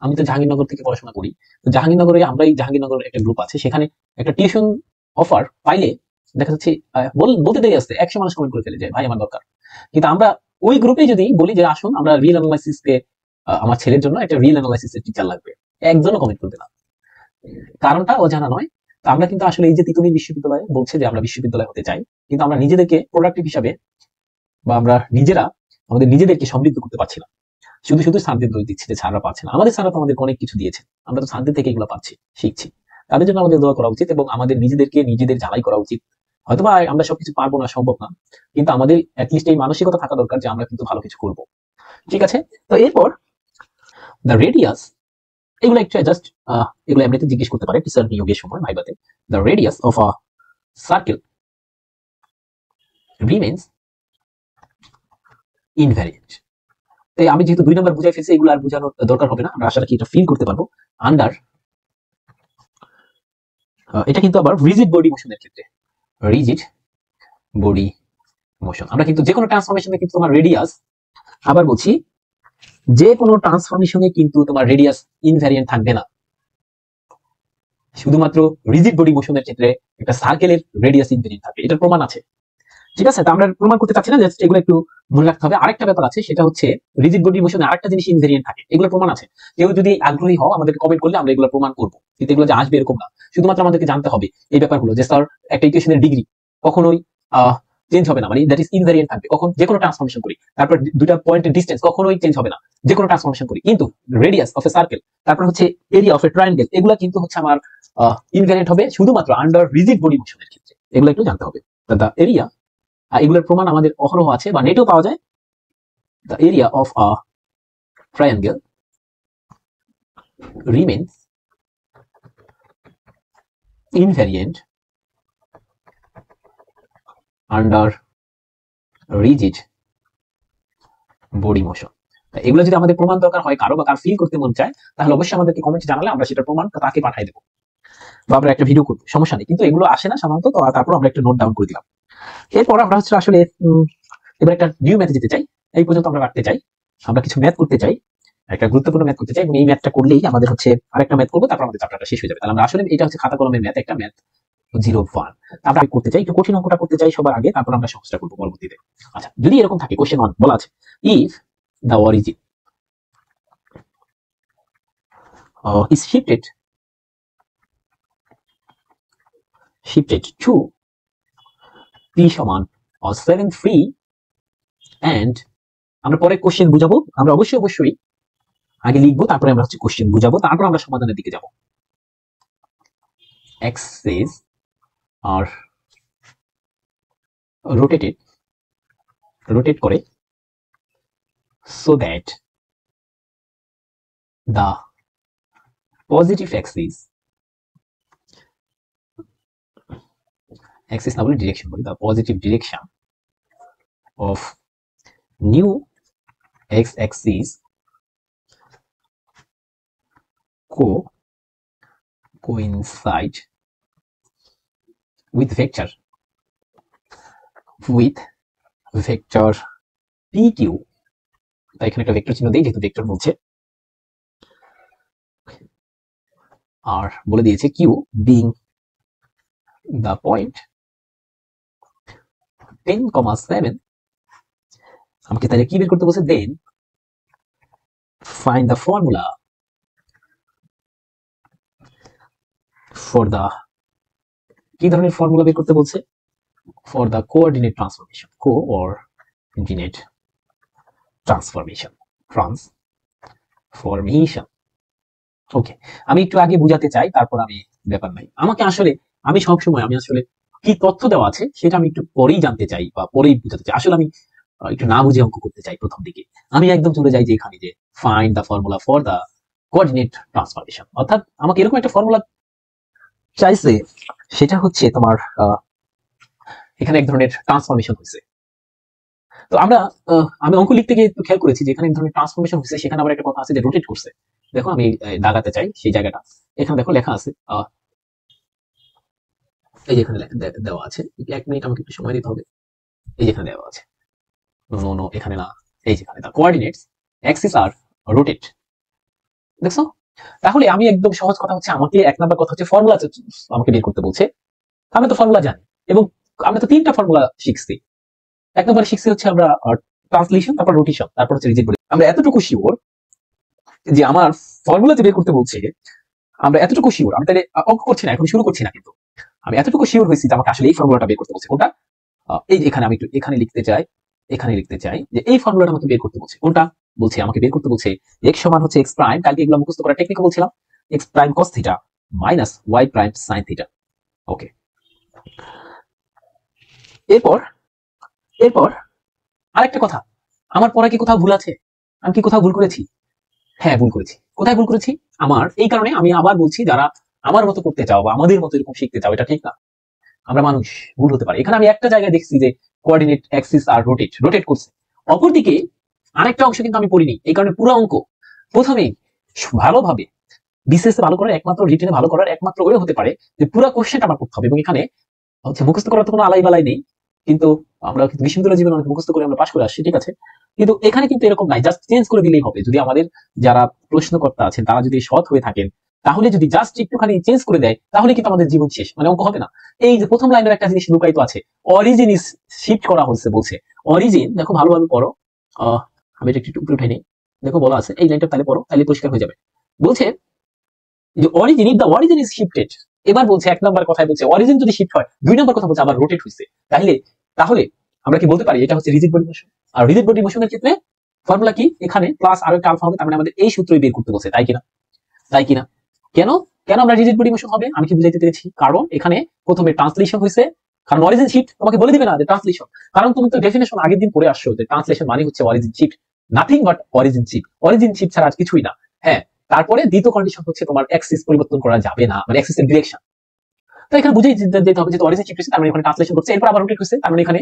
আমি তো জাহাঙ্গীরনগর থেকে পড়াশোনা করি, তো জাহাঙ্গীরনগরে আমরা এই জাহাঙ্গীরনগর একটা গ্রুপ আছে, সেখানে একটা টিউশন অফার পাইলে দেখা যাচ্ছে বলতে দেরি আসতে 100 মানুষ কমেন্ট করে ফেলে যে ভাই আমার দরকার। কিন্তু আমরা ওই গ্রুপে যদি বলি যে আসুন আমরা রিয়েল অ্যানালাইসিস কে আমার ছেলের জন্য একটা রিয়েল অ্যানালাইসিস এর টিচার লাগবে, একজনও কমেন্ট করবে না, কারণটা অজানা নয়। তো আমরা কিন্তু আসলে এই যে তিতুমির বিশ্ববিদ্যালয়ে বলছে যে আমরা বিশ্ববিদ্যালয় হতে চাই, কিন্তু আমরা নিজেদেরকে প্রোডাক্টিভ হিসাবে বা আমরা নিজেরা আমাদের নিজেদেরকে সমৃদ্ধ করতে পারছি না। শুধু শুধু স্যারদের দোষ দিচ্ছি যে স্যাররা পাচ্ছে না, আমাদের স্যাররা তো আমাদেরকে অনেক কিছু দিয়েছে, আমরা তো স্যারদের থেকে এগুলো পাচ্ছি, শিখছি। তাদের জন্য আমাদের দোয়া করা উচিত এবং আমাদের নিজেদের জ্বালাই করা উচিত। হয়তোবা আমরা সবকিছু পারবো না, সম্ভব না, কিন্তু আমাদের অ্যাটলিস্ট এই মানসিকতা থাকা দরকার যে আমরা কিন্তু ভালো কিছু করব। ঠিক আছে, তো এরপর দ্য রেডিয়াস, এগুলো একটা জাস্ট এগুলো এমনিতে জিজ্ঞেস করতে পারে টিচার নিয়োগের সময় ভাইবাতে। The radius of a circle remains invariant. তাই আমি যেহেতু 2 নাম্বার বুঝাই ফেলছি, এগুলো আর বোঝানোর দরকার হবে না, আমরা আশা রাখি এটা ফিল করতে পারবো। আন্ডার এটা কিন্তু আবার রিজিড বডি মোশনের ক্ষেত্রে, রিজিড বডি মোশন আমরা কিন্তু যে কোনো ট্রান্সফরমেশনে কিন্তু তোমার রেডিয়াস, আবার বলছি যে কোনো ট্রান্সফরমেশনে কিন্তু তোমার রেডিয়াস ইনভ্যারিয়েন্ট থাকবে না, শুধুমাত্র রিজিড বডি মোশনের ক্ষেত্রে একটা সার্কেলের রেডিয়াস ইনভ্যারিয়েন্ট থাকে, এটার প্রমাণ আছে। ঠিক আছে, তো আমরা প্রমাণ করতে চাচ্ছি না, জাস্ট এগুলো একটু মনে রাখতে হবে। আরেকটা ব্যাপার আছে, সেটা হচ্ছে রিজিড বডি মোশনে আরেকটা জিনিস ইনভেরিয়েন্ট থাকে, এগুলো প্রমাণ আছে। কেউ যদি আগ্রহী হও আমাদেরকে কমেন্ট করলে আমরা এগুলো প্রমাণ করবো, কিন্তু এগুলো যে আসবে এরকম না। শুধুমাত্র আমাদেরকে জানতে হবে এই ব্যাপারগুলো, যে স্যার একটা ইকুয়েশনের ডিগ্রি কখনোই চেঞ্জ হবে না, মানে দ্যাট ইজ ইনভেরিয়েন্ট থাকবে কখন যে কোনো ট্রান্সফরমেশন করি। তারপর দুটা পয়েন্টের ডিস্টেন্স কখনোই চেঞ্জ হবে না যে কোনো ট্রান্সফরমেশন করি। কিন্তু রেডিয়াস অফ এ সার্কেল, তারপর হচ্ছে এরিয়া অফ এ ট্রায়াঙ্গেল, এগুলো কিন্তু হচ্ছে আমার ইনভেরিয়েন্ট হবে শুধুমাত্র আন্ডার রিজিড বডি মোশনের ক্ষেত্রে। এগুলো একটু জানতে হবে। দ্য এরিয়া, এগুলোর প্রমাণ আমাদের অহরহ আছে বা নেটেও পাওয়া যায়। The area of a triangle remains invariant under rigid body motion। এগুলো যদি আমাদের প্রমাণ দরকার হয় কারো, বা কার ফিল করতে মন চায়, তাহলে অবশ্যই আমাদেরকে কমেন্টে জানালে আমরা সেটার প্রমাণ তাকে পাঠিয়ে দেবো, বা আমরা একটা ভিডিও করবো, সমস্যা নেই। কিন্তু এগুলো আসে না সাধারণত, তো তারপর আমরা একটা নোট ডাউন করে দিলাম। এরপর আমরা হচ্ছে আসলে এবার একটা নিউ ম্যাথে যেতে চাই। এই পর্যন্ত আমরা রাখতে চাই, আমরা কিছু ম্যাথ করতে চাই, একটা গুরুত্বপূর্ণ ম্যাথ করতে চাই, এবং এই ম্যাথটা করলেই আমাদের হচ্ছে আরেকটা ম্যাথ করবো, তারপর আমাদের চ্যাপ্টারটা শেষ হয়ে যাবে। তাহলে আমরা আসলে এটা হচ্ছে খাতা কলমের ম্যাথ, একটা ম্যাথ 01 আমরা করতে চাই, একটু কঠিন অঙ্কটা করতে চাই সবার আগে, তারপর আমরা সহজটা করবো পরবর্তীতে। আচ্ছা, যদি এরকম থাকে, কোশ্চেন 1 বলা আছে, if the origin is shifted to p সমান 7 3 and আমরা পরে কোশ্চেন বুঝাবো, আমরা অবশ্যই আগে লিখবো, তারপরে আমরা হচ্ছে কোশ্চেন বুঝাবো, তারপর আমরা সমাধানের দিকে যাব। axes are rotate করে so that the positive axis না বলে ডিরেকশন বলি, the positive direction of new x-axis coincide with vector pq। তাই এখানে একটা ভেক্টর চিহ্ন দেই, যেহেতু ভেক্টর বলছে, আর বলে দিয়েছে q being the point 10,7। আমাকে তাহলে কি বের করতে বলছে, দেন find the formula for the, কি ধরনের ফর্মুলা বের করতে বলছে, for the coordinate transformation, transformation। ওকে, আমি একটু আগে বুঝাতে চাই, তারপর আমি ব্যাপার নাই, আমাকে আসলে আমি সবসময় আমি আসলে কি তথ্য দেওয়া আছে সেটা আমি একটু পরেই জানতে চাই বা পরেই বুঝাতে চাই। আসলে আমি একটু না বুঝে অঙ্ক করতে চাই প্রথম দিকে, আমি একদম চলে যাই যে এখানে যে find the formula for the coordinate transformation, অর্থাৎ আমাকে এরকম একটা ফর্মুলা চাইছে, সেটা হচ্ছে তোমার এখানে এক ধরনের ট্রান্সফরমেশন হয়েছে। তো আমরা আমি অঙ্ক লিখতে গিয়ে একটু খেয়াল করেছি যে এখানে এক ধরনের ট্রান্সফরমেশন হয়েছে, সেখানে আবার একটা কথা আছে যে রোটেট করছে। দেখো আমি দাগাতে চাই সেই জায়গাটা, এখানে দেখো লেখা আছে, এই যে এখানে দেওয়া আছে, 1 মিনিট আমাকে একটু সময় দিতে হবে। এই যেখানে দেওয়া আছে, নো এখানে না, এই যেখানে দা কোঅর্ডিনেটস অ্যাক্সিস আর রোটেট, দেখছো? তাহলে আমি একদম সহজ কথা হচ্ছে, আমাকে 1 নাম্বার কথা হচ্ছে ফর্মুলা আমাকে বের করতে বলছে। আমরা তো ফর্মুলা জানি, এবং আমরা তো 3টা ফর্মুলা শিখছি। 1 নম্বরে শিখছি হচ্ছে আমরা ট্রান্সলেশন, তারপর রোটেশন, তারপর হচ্ছে রিজিড বডি। আমরা এতটুকু শিওর যে আমার ফর্মুলা যে বের করতে বলছে, আমরা এতটুকু শিওর, আমি তাহলে অঙ্ক করছি না, এখন শুরু করছি না, কিন্তু আমি এতটুকু শিওর হয়েছি যে আমাকে আসলে এই ফর্মুলাটা বের করতে বলছে। কোনটা? এই যে এখানে আমি একটু এখানে লিখতে চাই যে এই ফর্মুলাটা আমাকে বের করতে বলছে। কোনটা বলছে? আমাকে বের করতে বলছে x সমান হচ্ছে x প্রাইম, কালকে এগুলো মুখস্থ করার টেকনিক বলছিলাম, x prime cos theta minus y prime sin theta. Okay, এরপর আরেকটা কথা, আমার পড়া কি কোথাও ভুল আছে? আমি কি কোথাও ভুল করেছি? হ্যাঁ, ভুল করেছি। কোথায় ভুল করেছি? আমার এই কারণে আমি আবার বলছি, যারা আমার মতো করতে চাও বা আমাদের মতো এরকম শিখতে চাও, এটা ঠিক না। আমরা মানুষ, ভুল হতে পারে। এখানে আমি একটা জায়গায় দেখছি যে কোঅর্ডিনেট অ্যাক্সিস আর রোটেট করছে, অপরদিকে আরেকটা অংশ কিন্তু আমি পড়িনি। এই কারণে পুরো অঙ্ক প্রথমেই ভালোভাবে বিসিএস ভালো করার একমাত্র, রিটেনে ভালো করার একমাত্র ওয়ে হতে পারে যে পুরো কোশ্চেনটা আমার পড়তে হবে, এবং এখানে হচ্ছে মুখস্থ করার তো কোনো আলাই বালাই নেই। কিন্তু আমরা কিন্তু বিশ্ববিদ্যালয় জীবনে অনেক মুখস্থ করে আমরা পাশ করে আসছি, ঠিক আছে, কিন্তু এখানে কিন্তু এরকম নাই, জাস্ট চেঞ্জ করে দিলেই হবে। যদি আমাদের যারা প্রশ্নকর্তা আছেন তারা যদি সৎ হয়ে থাকেন, তাহলে যদি জাস্ট একটুখানি চেঞ্জ করে দেয় তাহলে কিন্তু আমাদের জীবন শেষ, মানে অঙ্ক হবে না। এই যে প্রথম লাইনের একটা জিনিস লুকায়িত আছে, অরিজিন ইজ শিফট করা হচ্ছে বলছে। অরিজিন দেখো ভালোভাবে পড়ো, আমি এটা একটু উপরে উঠে নিই, দেখো বলা আছে এই লাইনটা, তাহলে পড়ো, তাহলে পরিষ্কার হয়ে যাবে। বলছে যে origin, if the origin is shifted, এবার বলছে এক নম্বর কথায় বলছে অরিজিন যদি শিফট হয়, দুই নম্বর কথা বলছে আবার রোটেট হয়েছে, তাহলে তাহলে আমরা কি বলতে পারি এটা হচ্ছে রিজিড বডি মোশন। আর রিজিড বডি মোশনের ক্ষেত্রে ফর্মুলা কি, এখানে প্লাস আর একটা আলফা হবে, তার মানে আমাদের এই সূত্রই বের করতে বলছে, তাই কিনা? তাই কিনা? কেন কেন আমরা রিজিড বডি মোশন হবে আমি কি বুঝাইতে পেরেছি? কারণ এখানে প্রথমে ট্রান্সলেশন হয়েছে, কারণ অরিজিন শিফট তোমাকে বলে দিবে না যে ট্রান্সলেশন, কারণ তুমি তো ডেফিনেশন আগের দিন পড়ে আসছো যে ট্রান্সলেশন মানে হচ্ছে origin shift, nothing but origin shift, origin shift ছাড়া আর কিছুই না। হ্যাঁ, তারপরে দ্বিতীয় কন্ডিশন হচ্ছে তোমার অ্যাক্সিস পরিবর্তন করা যাবে না, মানে অ্যাক্সিসের ডিরেকশন। তো এখানে বুঝেই যেতে হবে যে অরিজিন শিফট হচ্ছে, তার মানে এখানে ট্রান্সলেশন করছে, এরপর আবার রোটেট হচ্ছে, তার মানে এখানে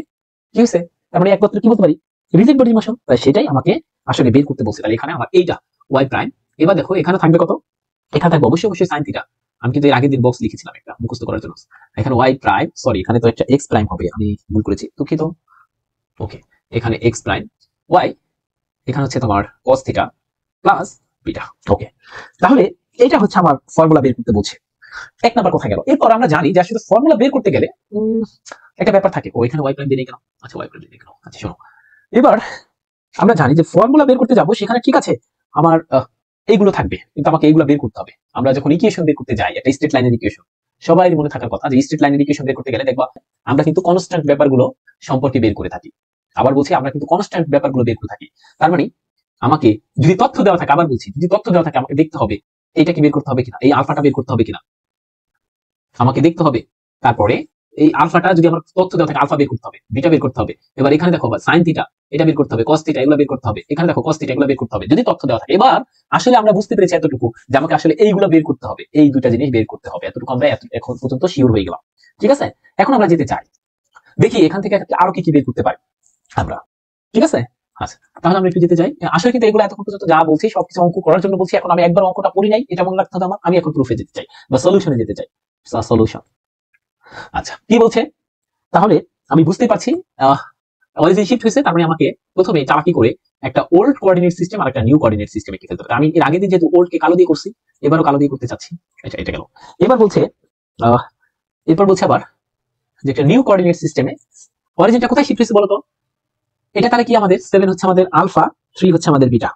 কি হচ্ছে, তার মানে একমাত্র কি বলতে পারি রিজিড বডি মোশন। তাই সেটাই আমাকে আসলে বের করতে বলছে। তাহলে এখানে আমার এইটা ওয়াই প্রাইম, এবার দেখো এখানে থাকবে কত, এখানে থাকবে অবশ্যই অবশ্যই সাইন থিটা। আমি কিন্তু এর আগের দিন বক্স লিখেছিলাম একটা মুখস্থ করার জন্য। এখানে ওয়াই প্রাইম, সরি এখানে তো একটা এক্স প্রাইম হবে, আমি ভুল করেছি, দুঃখিত। ওকে, এখানে এক্স প্রাইম ওয়াই, এখানে হচ্ছে তোমার কস থিটা প্লাস বিটা। ওকে, তাহলে এটা হচ্ছে আমার ফর্মুলা বের করতে বলছে। এক নাম্বার কথা গেল। এরপর আমরা জানি যে আসলে ফর্মুলা বের করতে গেলে একটা ব্যাপার থাকে, ও এখানে ওয়াই প্রাইম দিয়ে কেন, আচ্ছা ওয়াই প্রাইম দিয়ে কেন, আচ্ছা শোনো, এবার আমরা জানি যে ফর্মুলা বের করতে যাব সেখানে ঠিক আছে আমার এইগুলো থাকবে, কিন্তু আমাকে এইগুলো বের করতে হবে। আমরা যখন ইকুয়েশন বের করতে যাই, একটা স্ট্রেট লাইনের ইকুয়েশন, সবাই মনে থাকার কথা যে স্ট্রেট লাইনের ইকুয়েশন বের করতে গেলে দেখবা আমরা কিন্তু কনস্ট্যান্ট ব্যাপারগুলো সম্পর্কে বের করে থাকি। আবার বলছি আমরা কিন্তু কনস্ট্যান্ট ব্যাপারগুলো বের করে থাকি। তার মানে আমাকে যদি তথ্য দেওয়া থাকে, আবার বলছি যদি তথ্য দেওয়া থাকে আমাকে দেখতে হবে এইটা কি বের করতে হবে কিনা, এই আলফাটা বের করতে হবে কিনা আমাকে দেখতে হবে। তারপরে এই আলফাটা যদি আমার তথ্য দেওয়া থাকে, আলফা বের করতে হবে, বিটা বের করতে হবে। এবার এখানে দেখো সাইন থিটা এটা বের করতে হবে, কস থিটা এগুলো বের করতে হবে, এখানে দেখো কস থিটা এগুলো বের করতে হবে যদি তথ্য দেওয়া থাকে। এবার আসলে আমরা বুঝতে পেরেছি এতটুকু যে আমাকে আসলে এইগুলো বের করতে হবে, এই দুইটা জিনিস বের করতে হবে, এতটুকু আমরা এখন পর্যন্ত শিওর হয়ে গেলাম। ঠিক আছে, এখন আমরা যেতে চাই, দেখি এখান থেকে আরো কি কি বের করতে পারি আমরা। ঠিক আছে, আচ্ছা তাহলে আমরা একটু যেতে চাই। আসলে কিন্তু এগুলো এতক্ষণ পর্যন্ত যা বলছি সবকিছু অঙ্ক করার জন্য বলছি, এখন আমি একবার অঙ্কটা পড়ি নাই এটা মনে রাখতে হবে আমার, আমি এখন প্রুফে যেতে চাই বা সলিউশনে যেতে চাই। সলিউশন, আচ্ছা কি বলছে, তাহলে আমি বুঝতে পারছি অরিজিন শিফট হয়েছে, তার মানে আমাকে প্রথমে চালাকি করে একটা ওল্ড কোঅর্ডিনেট সিস্টেম আর একটা নিউ কোঅর্ডিনেট সিস্টেম এঁকে ফেলতে হবে। আমি এর আগের দিন যেহেতু ওল্ড কে কালো দিয়ে করছি, এবারও কালো দিয়ে করতে চাচ্ছি। এটা এটা গেল। এবার বলছে এরপর বলছে আবার যে একটা নিউ কোঅর্ডিনেট সিস্টেমে অরিজিনটা কোথায় শিফট হয়েছে বলতো, এটা তাহলে কি আমাদের 7 হচ্ছে আমাদের আলফা, 3 হচ্ছে আমাদের বিটা,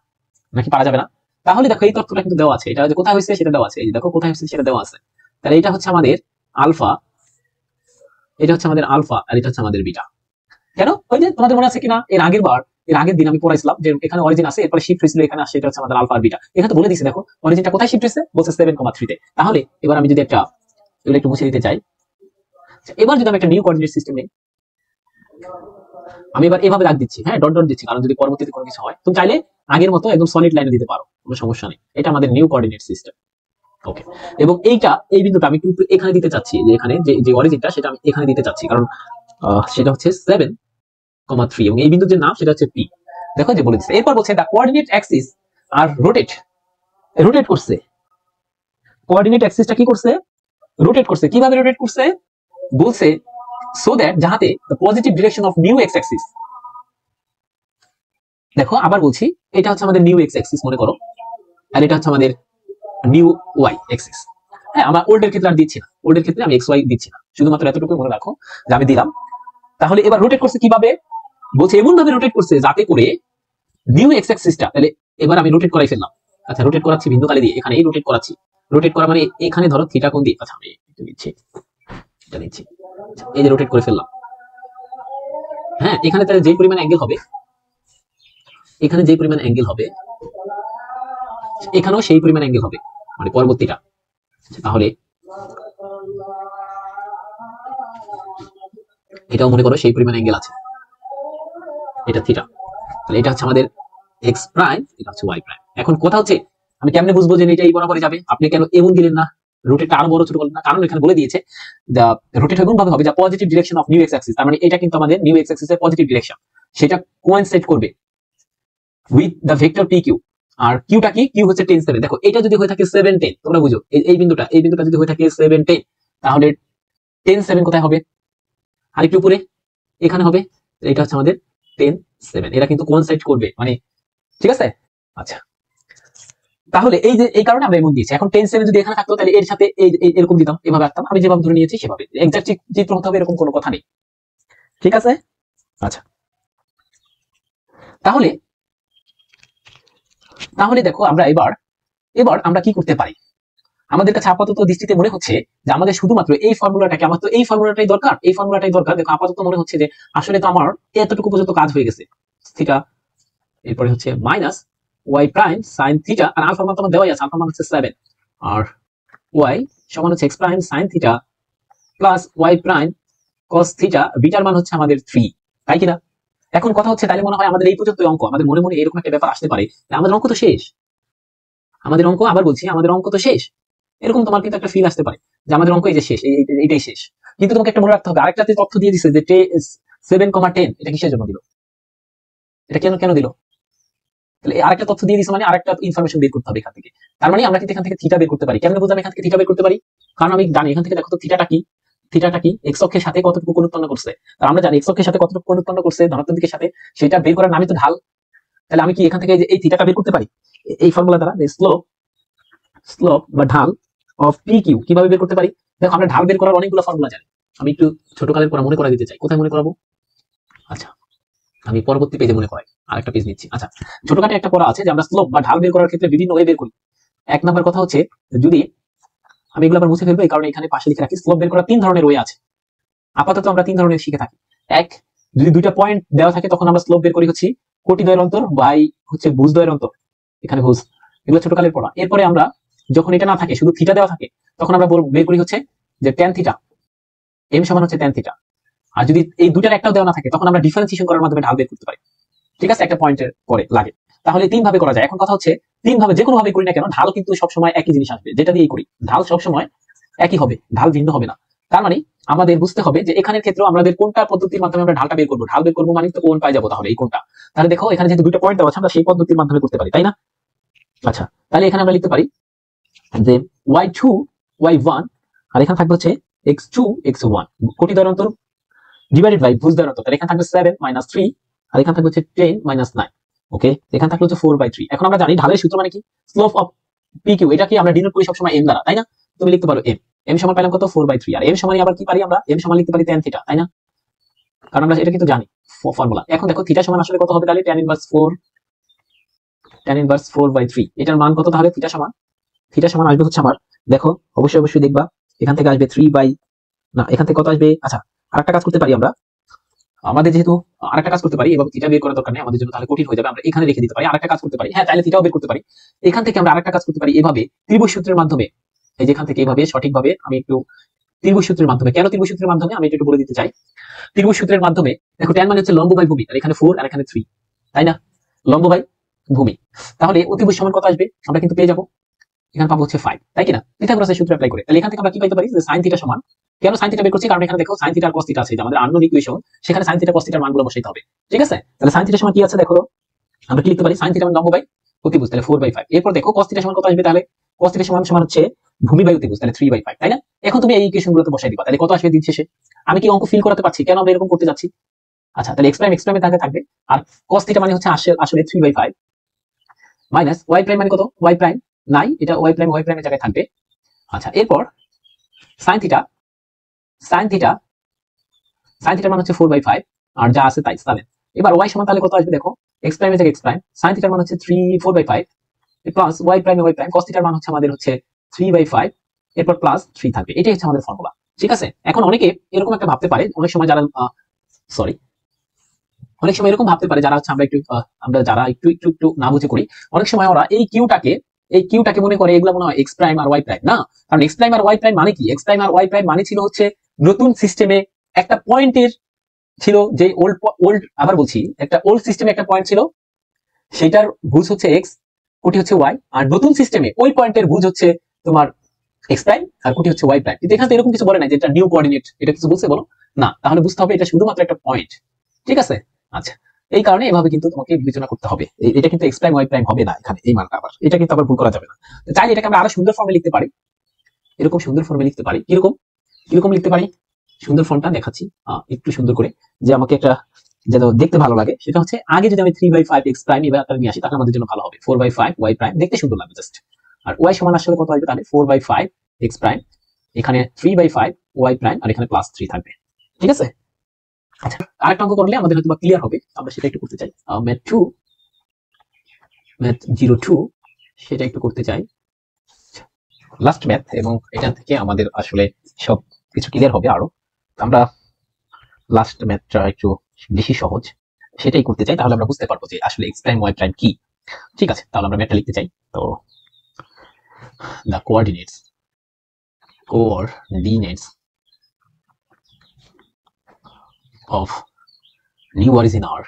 নাকি পারা যাবে না? তাহলে দেখো এই তথ্যটা কিন্তু দেওয়া আছে, এটা যে কোথায় হয়েছে সেটা দেওয়া আছে, এই যে দেখো কোথায় হয়েছে সেটা দেওয়া আছে। তাহলে এটা হচ্ছে আমাদের আলফা, এটা হচ্ছে আমাদের আলফা, আর এটা হচ্ছে আমাদের বিটা। কেন, ওই যে তোমাদের মনে আছে কিনা এর আগের দিন আমি পড়াইছিলাম যে এখানে অরিজিন আছে, এরপরে শিফট হয়েছিল এখানে আসছে, এটা হচ্ছে আমাদের আলফা আর বিটা। এখানে তো বলে দিয়েছে দেখো অরিজিনটা কোথায় শিফট হয়েছে, বলছে 7,3 তে। তাহলে এবার আমি যদি একটা এগুলো একটু মুছে দিতে চাই, এবার যদি আমি একটা নিউ কোঅর্ডিনেট সিস্টেম নেই, আমি এবার এভাবে দাগ দিচ্ছি, হ্যাঁ ডট ডট দিচ্ছি, কারণ যদি পরবর্তীতে কোনো কিছু হয় তুমি চাইলে আগের মতো একদম সলিড লাইনে দিতে পারো, কোনো সমস্যা নেই। এটা আমাদের নিউ কোঅর্ডিনেট সিস্টেম। ওকে, এবং এই বিন্দুটা আমি কিন্তু এখানে দিতে চাচ্ছি, যে এখানে যে অরিজিনটা সেটা আমি এখানে দিতে চাচ্ছি, কারণ সেটা হচ্ছে 7,3 এবং এই বিন্দুর যে নাম সেটা হচ্ছে পি। দেখো যে বলে দিচ্ছে, এরপর বলছে দা কোঅর্ডিনেট অ্যাক্সিস আর রোটেট করছে। কোঅর্ডিনেট অ্যাক্সিসটা কি করছে, রোটেট করছে। কিভাবে রোটেট করছে বলছে, সো দ্যাট যাহাতে the positive direction of new X Axis, দেখো আবার বলছি এটা হচ্ছে আমাদের নিউ এক্স অ্যাক্সিস মনে করো, আর এটা হচ্ছে আমাদের নিউ ওয়াই অ্যাক্সিস। হ্যাঁ, আমরা ওল্ডের ক্ষেত্রে আর দিচ্ছি না, ওল্ডের ক্ষেত্রে আমি এক্স ওয়াই দিচ্ছি না, শুধুমাত্র এতটুকু মনে রাখো যে আমি দিলাম। তাহলে এবার রোটেট করছে কিভাবে বলছে, এমন ভাবে রোটেট করছে যাতে করে নিউ এক্স অ্যাক্সিসটা, তাহলে এবার আমি রোটেট করাই ফেললাম। আচ্ছা রোটেট করাচ্ছি বিন্দু কালি দিয়ে, এখানে এই রোটেট করাচ্ছি, রোটেট করা মানে এখানে ধরো থিটা কোণ দিয়ে, আচ্ছা আমি এটা নিচ্ছি, এটা নিচ্ছি, এই যে রোটেট করে ফেললাম। হ্যাঁ, এখানে তাহলে যে পরিমাণ অ্যাঙ্গেল হবে, এখানে যে পরিমাণ অ্যাঙ্গেল হবে এখানেও সেই পরিমাণ অ্যাঙ্গেল হবে, মানে পরবর্তীটা। তাহলে এটাও মনে করো সেই পরিমাণ অ্যাঙ্গেল আছে, এটা থিটা। তাহলে এটা হচ্ছে আমাদের এক্স প্রাইম, এটা হচ্ছে ওয়াই প্রাইম। এখন কথা হচ্ছে আমি কেমনে বুঝবো যে এটা এই বরাবরই যাবে, আপনি কেন এমন দিলেন না, রোটেটটা আরো বড় ছোট করলেন না? কারণ এখানে বলে দিয়েছে দা রোটেট এমন ভাবে হবে যা positive direction of new X axis, তার মানে এটা কিন্তু আমাদের নিউ এক্স অ্যাক্সিস এর পজিটিভ ডিরেকশন, সেটা কোইনসাইড করবে with the vector P Q. আর কিউটা কি, কিউ হচ্ছে 10 7। দেখো এটা যদি হয়ে থাকে 7 10, তোমরা বুঝো এই বিন্দুটা যদি হয়ে থাকে 7 10, তাহলে 10 7 কোথায় হবে, আরেকটু উপরে এখানে হবে। এটা হচ্ছে আমাদের 10 7, এরা কিন্তু কোইনসাইড করবে, মানে ঠিক আছে। আচ্ছা তাহলে এই কারণে আমরা এমন দিয়েছি। এখন 10 7 যদি এখানে থাকতো তাহলে এর সাথে এরকম দিতাম, এভাবে আসতাম। আমি যেভাবে ধরে নিয়েছি সেভাবে এক্সাক্ট চিত্র হতে হবে এরকম কোনো কথা নেই, ঠিক আছে? আচ্ছা, তাহলে তাহলে দেখো আমরা এবার এবার আমরা কি করতে পারি। আমাদের কাছে আপাতত দৃষ্টিতে মনে হচ্ছে যে আমাদের শুধুমাত্র এই ফর্মুলাটাকে, আমার তো এই ফর্মুলাটাই দরকার, এই ফর্মুলাটাই দরকার। দেখো আপাতত মনে হচ্ছে যে আসলে তো আমার এতটুকু পর্যন্ত কাজ হয়ে গেছে। থিটা, এরপরে হচ্ছে minus Y prime sine theta, আর আলফার মান তো আমার দেওয়াই আছে, আলফার মান হচ্ছে 7, আর ওয়াই সমান হচ্ছে x prime sine theta plus y prime cos theta, বিটার মান হচ্ছে আমাদের 3, তাই কিনা? এখন কথা হচ্ছে তাহলে মনে হয় আমাদের এই পর্যন্ত অঙ্ক, আমাদের মনে মনে এরকম একটা ব্যাপার আসতে পারে যে আমাদের অঙ্ক তো শেষ, আমাদের অঙ্ক, আবার বলছি আমাদের অঙ্ক তো শেষ। এরকম তোমার কিন্তু একটা ফিল আসতে পারে যে আমাদের অঙ্ক এই যে শেষ, এইটাই শেষ। কিন্তু তোমাকে একটা মনে রাখতে হবে, আরেকটা তথ্য দিয়ে দিচ্ছে যে 7,10, এটা কিসের জন্য দিল, এটা কেন কেন দিল? তাহলে আরেকটা তথ্য দিয়ে দিচ্ছে, মানে আরেকটা ইনফরমেশন বের করতে হবে এখান থেকে। তার মানে আমরা কিন্তু এখান থেকে থিটা বের করতে পারি। কেমনে বুঝলাম এখান থেকে থিটা বের করতে পারি? কারণ আমি জানি এখান থেকে দেখো তো থিটাটা কি, থিটাটা কি এক্স অক্ষের সাথে কতটুকু কোণ উৎপন্ন করছে। আর আমরা জানি এক্স অক্ষের সাথে কতটুকু কোণ উৎপন্ন করছে ধনাত্মক দিকের সাথে, সেটা বের করার নামই তো ঢাল। তাহলে আমি কি এখান থেকে এই থিটাটা বের করতে পারি এই ফর্মুলা দ্বারা? স্লোপ স্লোপ বা ঢাল অফ পি কিউ কিভাবে বের করতে পারি? দেখো আমরা ঢাল বের করার অনেকগুলো ফর্মুলা জানি, আমি একটু ছোটকালের পড়া মনে করা দিতে চাই। কোথায় মনে করাবো? আচ্ছা, আমি পরবর্তী পেজে মনে করাই, আরেকটা পেজ নিচ্ছি। আচ্ছা, ছোটখাটো একটা পড়া আছে যে আমরা স্লোপ বা ঢাল বের করার ক্ষেত্রে বিভিন্ন ওয়ে বের করি। এক নম্বর কথা হচ্ছে, যদি আমি এগুলো আবার মুছে ফেলবো এই কারণে এখানে পাশে লিখে রাখি, স্লোপ বের করার 3 ধরনের ওয়ে আছে। আপাতত আমরা 3 ধরনের শিখে থাকি। এক, যদি দুইটা পয়েন্ট দেওয়া থাকে তখন আমরা স্লোপ বের করি হচ্ছে কোটিদ্বয়ের অন্তর বাই হচ্ছে ভুজদ্বয়ের অন্তর, এখানে ভুজ, এগুলো ছোটকালের পড়া। এরপরে আমরা যখন এটা না থাকে শুধু থিটা দেওয়া থাকে তখন আমরা বের করি হচ্ছে যে ট্যান থিটা, এম সমান হচ্ছে ট্যান থিটা। আর যদি এই দুটার একটাও দেওয়া না থাকে তখন আমরা ডিফারেন্সিয়েশন করার মাধ্যমে ঢাল বের করতে পারি, ঠিক আছে? একটা পয়েন্টের পরে লাগে। তাহলে 3 ভাবে করা যায়। এখন কথা হচ্ছে 3 ভাবে যে কোনো ভাবে করি না কেন ঢাল কিন্তু সবসময় একই জিনিস আসবে, যেটা দিয়েই করি ঢাল সবসময় একই হবে, ঢাল ভিন্ন হবে না। তার মানে আমাদের বুঝতে হবে যে এখানের ক্ষেত্রে আমাদের কোনটা পদ্ধতির মাধ্যমে আমরা ঢালটা বের করবো, ঢাল বের করবো মানে তো কোণ পাই যাবো, তাহলে এই কোণটা। তাহলে দেখো এখানে যেহেতু দুটো পয়েন্ট দেওয়া আছে আমরা সেই পদ্ধতির মাধ্যমে করতে পারি, তাই না? আচ্ছা, তাহলে এখানে আমরা লিখতে পারি যে y2 y1, আর এখানে থাকবে হচ্ছে x2 x1 কোটিদ্বয়ের অন্তর ডিভাইডেড বাই ভুজদ্বয়ের অন্তর। তাহলে এখানে থাকবে 7 - 3, আর এখানে থাকবে হচ্ছে 10 - 9। ওকে, এখানে থাকলে হচ্ছে 4/3। এখন আমরা জানি ঢালের সূত্র মানে কি, স্লোপ অফ পি কিউ, এটা কি আমরা ডিনোট করি সবসময় এম দ্বারা, তাই না? তুমি লিখতে পারো এম, এম সমান পেলাম কত 4/3, আর এম সমান আবার কি পারি আমরা, এম সমান লিখতে পারি tan থিটা, তাই না? কারণ আমরা এটা কিন্তু জানি ফর্মুলা। এখন দেখো থিটা সমান আসলে কত হবে, তাহলে tan ইনভার্স 4, tan ইনভার্স 4/3, এটার মান কত তাহলে? থিটা সমান আসবে হচ্ছে আমার, দেখো অবশ্যই অবশ্যই দেখবা এখান থেকে আসবে 3 বাই, না এখান থেকে কত আসবে? আচ্ছা, আরেকটা কাজ করতে পারি আমরা, আমাদের যেহেতু আরেকটা কাজ করতে পারি, এভাবে থিটা বের করার দরকার নেই আমাদের জন্য, তাহলে কঠিন হয়ে যাবে, আমরা এখানে রেখে দিতে পারি। আরেকটা কাজ করতে পারি, হ্যাঁ তাহলে থিটাও বের করতে পারি। এখান থেকে আমরা আরেকটা কাজ করতে পারি, এভাবে ত্রিভুজ সূত্রের মাধ্যমে, এই যেখান থেকে এভাবে সঠিকভাবে আমি একটু ত্রিভুজ সূত্রের মাধ্যমে, কেন ত্রিভুজ সূত্রের মাধ্যমে আমি একটু বলে দিতে চাই। ত্রিভুজ সূত্রের মাধ্যমে দেখো ট্যান মানে হচ্ছে লম্ব বাই ভূমি, আর এখানে 4 আর এখানে 3, তাই না? লম্ব বাই ভূমি, তাহলে অতিভুজ সমান কত আসবে আমরা কিন্তু পেয়ে যাবো, এখানে পাবো হচ্ছে 5, তাই কিনা? পিথাগোরাসের সূত্র অ্যাপ্লাই করে। তাহলে এখান থেকে আমরা কি পাইতে পারি যে sin থিটা সমান, কেন sin থিটা বের করছি, কারণ এখানে দেখো sin থিটা আর cos থিটা আছে, যে আমাদের আননোন ইকুয়েশন, সেখানে sin থিটা cos থিটার মানগুলো বসাইতে হবে, ঠিক আছে? তাহলে sin থিটা সমান কি আছে দেখো, আমরা কি লিখতে পারি, sin থিটা মানে লম্ব বাই অতিভুজ, তাহলে 4/5। এরপর দেখো cos থিটা সমান কত আসবে, তাহলে cos থিটা সমান সমান হচ্ছে ভূমি বাই অতিভুজ, তাহলে 3/5, তাই না? এখন তুমি এই ইকুয়েশন গুলোতে বসাই দিবা, তাহলে কত আসবে দিন শেষে? আমি কি অঙ্ক ফিল করাতে পারছি কেন আমরা এরকম করতে যাচ্ছি? আচ্ছা, তাহলে x প্রাইম এর থাকবে, আর cos থিটা মানে হচ্ছে আসলে 3/5 মাইনাস y প্রাইম মানে কত, y প্রাইম নাই, এটা y প্রাইমের জায়গায় থাকবে। আচ্ছা, এরপর sin theta, sin theta sin থিটার মান হচ্ছে 4/5, আর যা আছে তাই 7। এবার y সমান তাহলে কত আসবে দেখো, x প্রাইমের জায়গায় x প্রাইম, sin থিটার মান হচ্ছে 4/5 প্লাস y প্রাইম cos থিটার মান হচ্ছে আমাদের হচ্ছে 3/5, এরপর প্লাস 3 থাকবে। এটাই হচ্ছে আমাদের ফর্মুলা, ঠিক আছে? এখন অনেকে এরকম একটা ভাবতে পারে, অনেক সময় যারা সরি অনেক সময় এরকম ভাবতে পারে যারা হচ্ছে আমরা যারা একটু একটু একটু না বুঝে করি, অনেক সময় ওরা এই কিউটাকে মনে করে এগুলো মনে হয় এক্স প্রাইম আর ওয়াই প্রাইম না। কারণ এক্স প্রাইম আর ওয়াই প্রাইম মানে কি, এক্স প্রাইম আর ওয়াই প্রাইম মানে ছিল হচ্ছে নতুন সিস্টেমে একটা পয়েন্টের ছিল, যে ওল্ড আবার বলছি একটা ওল্ড সিস্টেমে একটা পয়েন্ট ছিল, সেটার ভুজ হচ্ছে এক্স, কোটি হচ্ছে ওয়াই, আর নতুন সিস্টেমে ওই পয়েন্টের ভুজ হচ্ছে তোমার এক্স প্রাইম আর কোটি হচ্ছে ওয়াই প্রাইম। কিন্তু এখানে এরকম কিছু বলে না যে এটা নিউ কোঅর্ডিনেট, এটা কিছু বলছে বলো না, তাহলে বুঝতে হবে এটা শুধুমাত্র একটা পয়েন্ট, ঠিক আছে? আচ্ছা, এই কারণে এভাবে কিন্তু তোমাকে বিবেচনা করতে হবে, এটা কিন্তু এক্স প্রাইম ওয়াই প্রাইম হবে না এখানে, এই মানটা আবার এটা কিন্তু আবার ভুল করা যাবে না। চাইলে এটাকে আমরা আরো সুন্দর ফর্মে লিখতে পারি, এরকম সুন্দর ফর্মে লিখতে পারি, কিরকম কিরকম লিখতে পারি, সুন্দর ফর্মটা দেখাচ্ছি একটু সুন্দর করে, যে আমাকে একটা যেন দেখতে ভালো লাগে, সেটা হচ্ছে আগে যদি আমি 3/5 এক্স প্রাইম এবার নিয়ে আসি তাহলে আমাদের জন্য ভালো হবে, 4/5 ওয়াই প্রাইম দেখতে সুন্দর লাগবে জাস্ট, আর ওয়াই সমান আসলে কত হবে তাহলে 4/5 এক্স প্রাইম, এখানে 3/5 ওয়াই প্রাইম, আর এখানে +3 থাকবে। ঠিক আছে, আচ্ছা আরেকটা অঙ্ক করলে আমাদের হয়তো ক্লিয়ার হবে, আমরা সেটা একটু করতে চাই। ম্যাথ 02 সেটা একটু করতে চাই, লাস্ট ম্যাথ, এবং এটা থেকে আমাদের আসলে সব কিছু ক্লিয়ার হবে আরো। আমরা লাস্ট ম্যাথটা একটু বেশি সহজ, সেটাই করতে চাই, তাহলে আমরা বুঝতে পারবো যে আসলে এক্স প্রাইম ওয়াই প্রাইম কি। ঠিক আছে, তাহলে আমরা ম্যাথটা লিখতে চাই। তো the coordinates of new origin are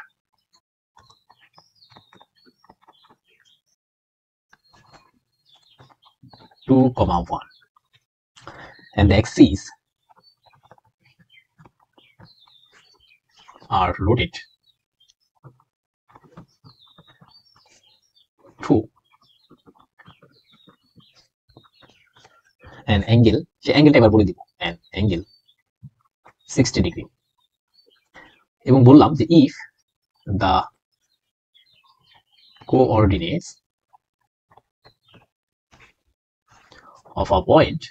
2,1, and the axes are rotated 2, and angle, সে অ্যাঙ্গেলটা এবার বলে দিব, an angle 60 ডিগ্রি, এবং বললাম যে if the coordinates of a point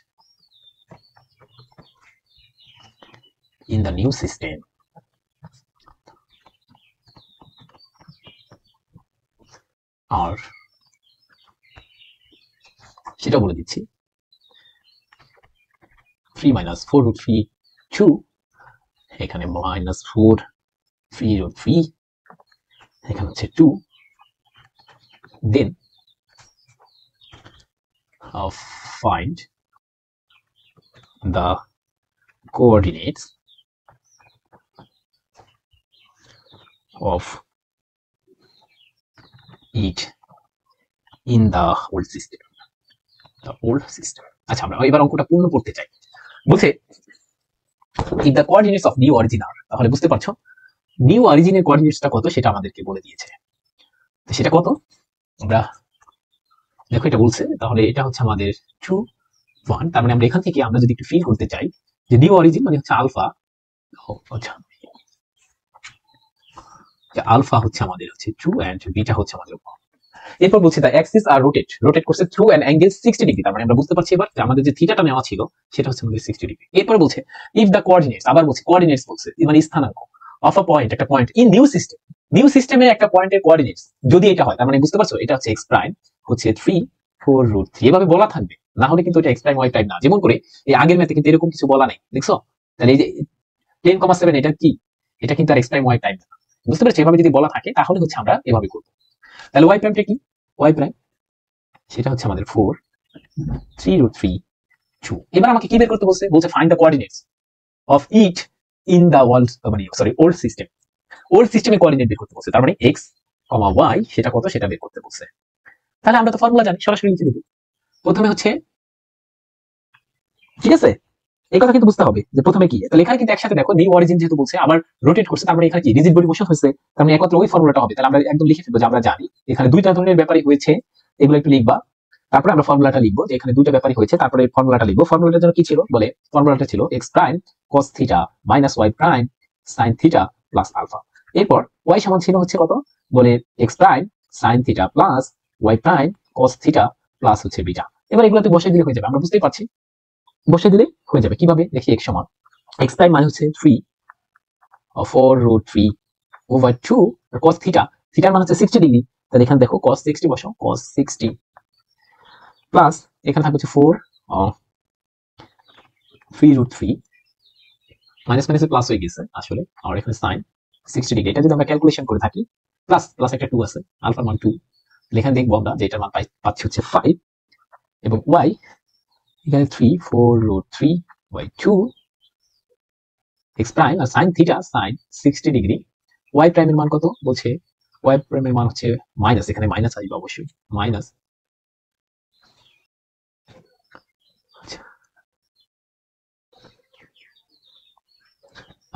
in the new system are, সেটা বলে দিচ্ছি, 3 minus 4 root 3 2, এখানে minus 4 3 root 3, এখানে হচ্ছে 2, then find the coordinates of it in the old system. আচ্ছা আমরা এবার অঙ্কটা পূর্ণ করতে চাই। বলছে if the coordinates of new origin are, তাহলে বুঝতে পারছো নিউ অরিজিনের কোঅর্ডিনেটসটা কত সেটা আমাদেরকে বলে দিয়েছে। তো সেটা কত আমরা দেখো, এটা বলছে, তাহলে এটা হচ্ছে আমাদের 2 1, তার মানে আমরা এখান থেকে আমরা যদি একটু ফিল করতে চাই যে নিউ অরিজিন মানে হচ্ছে আলফা, আচ্ছা আলফা হচ্ছে আমাদের হচ্ছে 2 এন্ড বিটা হচ্ছে আমাদের 1। এরপর বলছে দা অ্যাক্সিস আর রোটেট করছে থ্রু অ্যান অ্যাঙ্গেল 60 ডিগ্রি, তার মানে আমরা বুঝতে পারছি এবার যে আমাদের যে থিটাটা নেওয়া ছিল সেটা হচ্ছে আমাদের 60 ডিগ্রি। এরপর বলছে ইফ দা কোঅর্ডিনেটস, আবার বলছে কোঅর্ডিনেটস বলছে মানে স্থানাঙ্ক, অফ আ পয়েন্ট, একটা পয়েন্ট ইন নিউ সিস্টেমে একটা পয়েন্টের কোঅর্ডিনেটস যদি এটা হয়, তার মানে বুঝতে পারছো এটা হচ্ছে এক্স প্রাইম হচ্ছে 3 4 রুট 3, এভাবে বলা থাকবে, না হলে কিন্তু এটা এক্স প্রাইম ওয়াই প্রাইম না। যেমন করে এই আগের ম্যাথে কিন্তু এরকম কিছু বলা নেই, দেখছো? তাহলে এই যে 10,7 এটা কি, এটা কিন্তু আর এক্স প্রাইম ওয়াই প্রাইম না, বুঝতে পারছো? এভাবে যদি বলা থাকে তাহলে হচ্ছে আমরা এভাবে করব। তাহলে ওয়াই প্রাইমটা কি, ওয়াই প্রাইম সেটা হচ্ছে আমাদের 4 3 root 3 2। এবার আমাকে কি বের করতে বলছে, বলছে find the coordinates of it in the world, মানে সরি ওল্ড সিস্টেমে কোঅর্ডিনেট বের করতে বলছে, তার মানে x, y সেটা কত সেটা বের করতে বলছে। তাহলে আমরা তো ফর্মুলা জানি, সরাসরি লিখে দেব। প্রথমে হচ্ছে, ঠিক আছে, এই কথা কিন্তু বুঝতে হবে যে প্রথমে কি। তাহলে এখানে কিন্তু একসাথে দেখো নিউ অরিজিন যেহেতু বলছে আবার রোটেট করছে, তার মানে এখানে কি রিজিড বডি মোশন হয়েছে, তার মানে একমাত্র ওই ফর্মুলাটা হবে। তাহলে আমরা একদম লিখে ফেলবো যে আমরা জানি এখানে দুইটা ধরনের ব্যাপারই হয়েছে, এগুলো একটু লিখবা। তারপরে আমরা ফর্মুলাটা লিখবো যে এখানে দুটো ব্যাপারই হয়েছে, তারপরে ফর্মুলাটা লিখবো। ফর্মুলাটা যেন কি ছিল বলে, ফর্মুলাটা ছিল x prime cos theta minus y prime sin theta plus alpha. এরপর y সমান ছিল হচ্ছে কত বলে, x prime sin theta plus y prime cos theta plus হচ্ছে বিটা। এবার এগুলোতে বসে দিলে হয়ে যাবে, আমরা বুঝতেই পারছি বসে দিলে হয়ে যাবে। কিভাবে দেখি, x সমান x প্রাইম মানে হচ্ছে 3 4 root 3 over 2 cos থিটা, থিটার মান হচ্ছে 60 ডিগ্রি, তাহলে এখানে দেখো cos 60 বসাও, cos 60 প্লাস এখানে থাকবে হচ্ছে 4 3 root 3 মাইনাস মাইনাসে প্লাস হয়ে গেছে আসলে, আর এখানে sin 60 ডিগ্রি। এটা যদি আমরা ক্যালকুলেশন করে থাকি, প্লাস প্লাস একটা 2 আছে, আলফার মান 2, এখানে দেখবো আমরা যে এটার মান পাচ্ছি হচ্ছে 5, এবং y এখানে 3 4 root 3 by 2 x প্রাইম আর sin theta sin 60 degree, y প্রাইমের মান কত বলছে, y প্রাইমের মান হচ্ছে মাইনাস, এখানে মাইনাস আসবে অবশ্যই, মাইনাস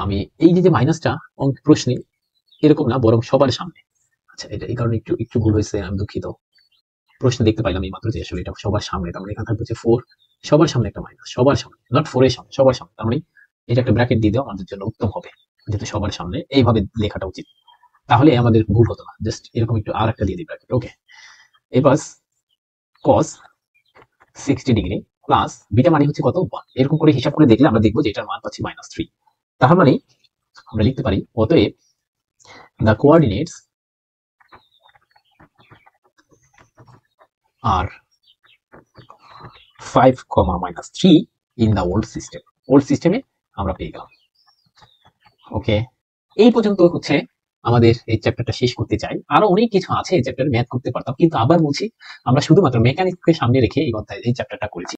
আমি এই যে মাইনাসটা প্রশ্নে এরকম না, বরং সবার সামনে। আচ্ছা এটা এই কারণে একটু ভুল হয়েছে, আমি দুঃখিত। প্রশ্ন দেখতে পাইলাম এই মাত্র যে আসলে এটা সবার সামনে, তার মানে এখানে থাকবে হচ্ছে 4, সবার সামনে একটা মাইনাস, সবার সামনে, নট 4 এর সামনে, সবার সামনে। তার মানে এটা একটা ব্র্যাকেট দিয়ে দাও, আমাদের জন্য উত্তম হবে, যেহেতু সবার সামনে এইভাবে লেখাটা উচিত, তাহলে আমাদের ভুল হতো না। জাস্ট এরকম একটু আর একটা দিয়ে দিই ব্র্যাকেট, ওকে। এবার cos 60° প্লাস বিটা মানে হচ্ছে কত 1, এরকম করে হিসাব করে দেখলে আমরা দেখবো যে এটার মান পাচ্ছি -3। তার মানে আমরা লিখতে পারি অতএব the coordinates are 5, -3 in the old system। Old সিস্টেমে আমরা পেয়ে গেলাম। ওকে, এই পর্যন্ত হচ্ছে আমাদের এই চ্যাপ্টারটা শেষ করতে চাই। আরো অনেক কিছু আছে এই চ্যাপ্টারে, ম্যাথ করতে পারতাম, কিন্তু আবার বলছি আমরা শুধুমাত্র মেকানিক্সকে সামনে রেখে এই চ্যাপ্টারটা করেছি।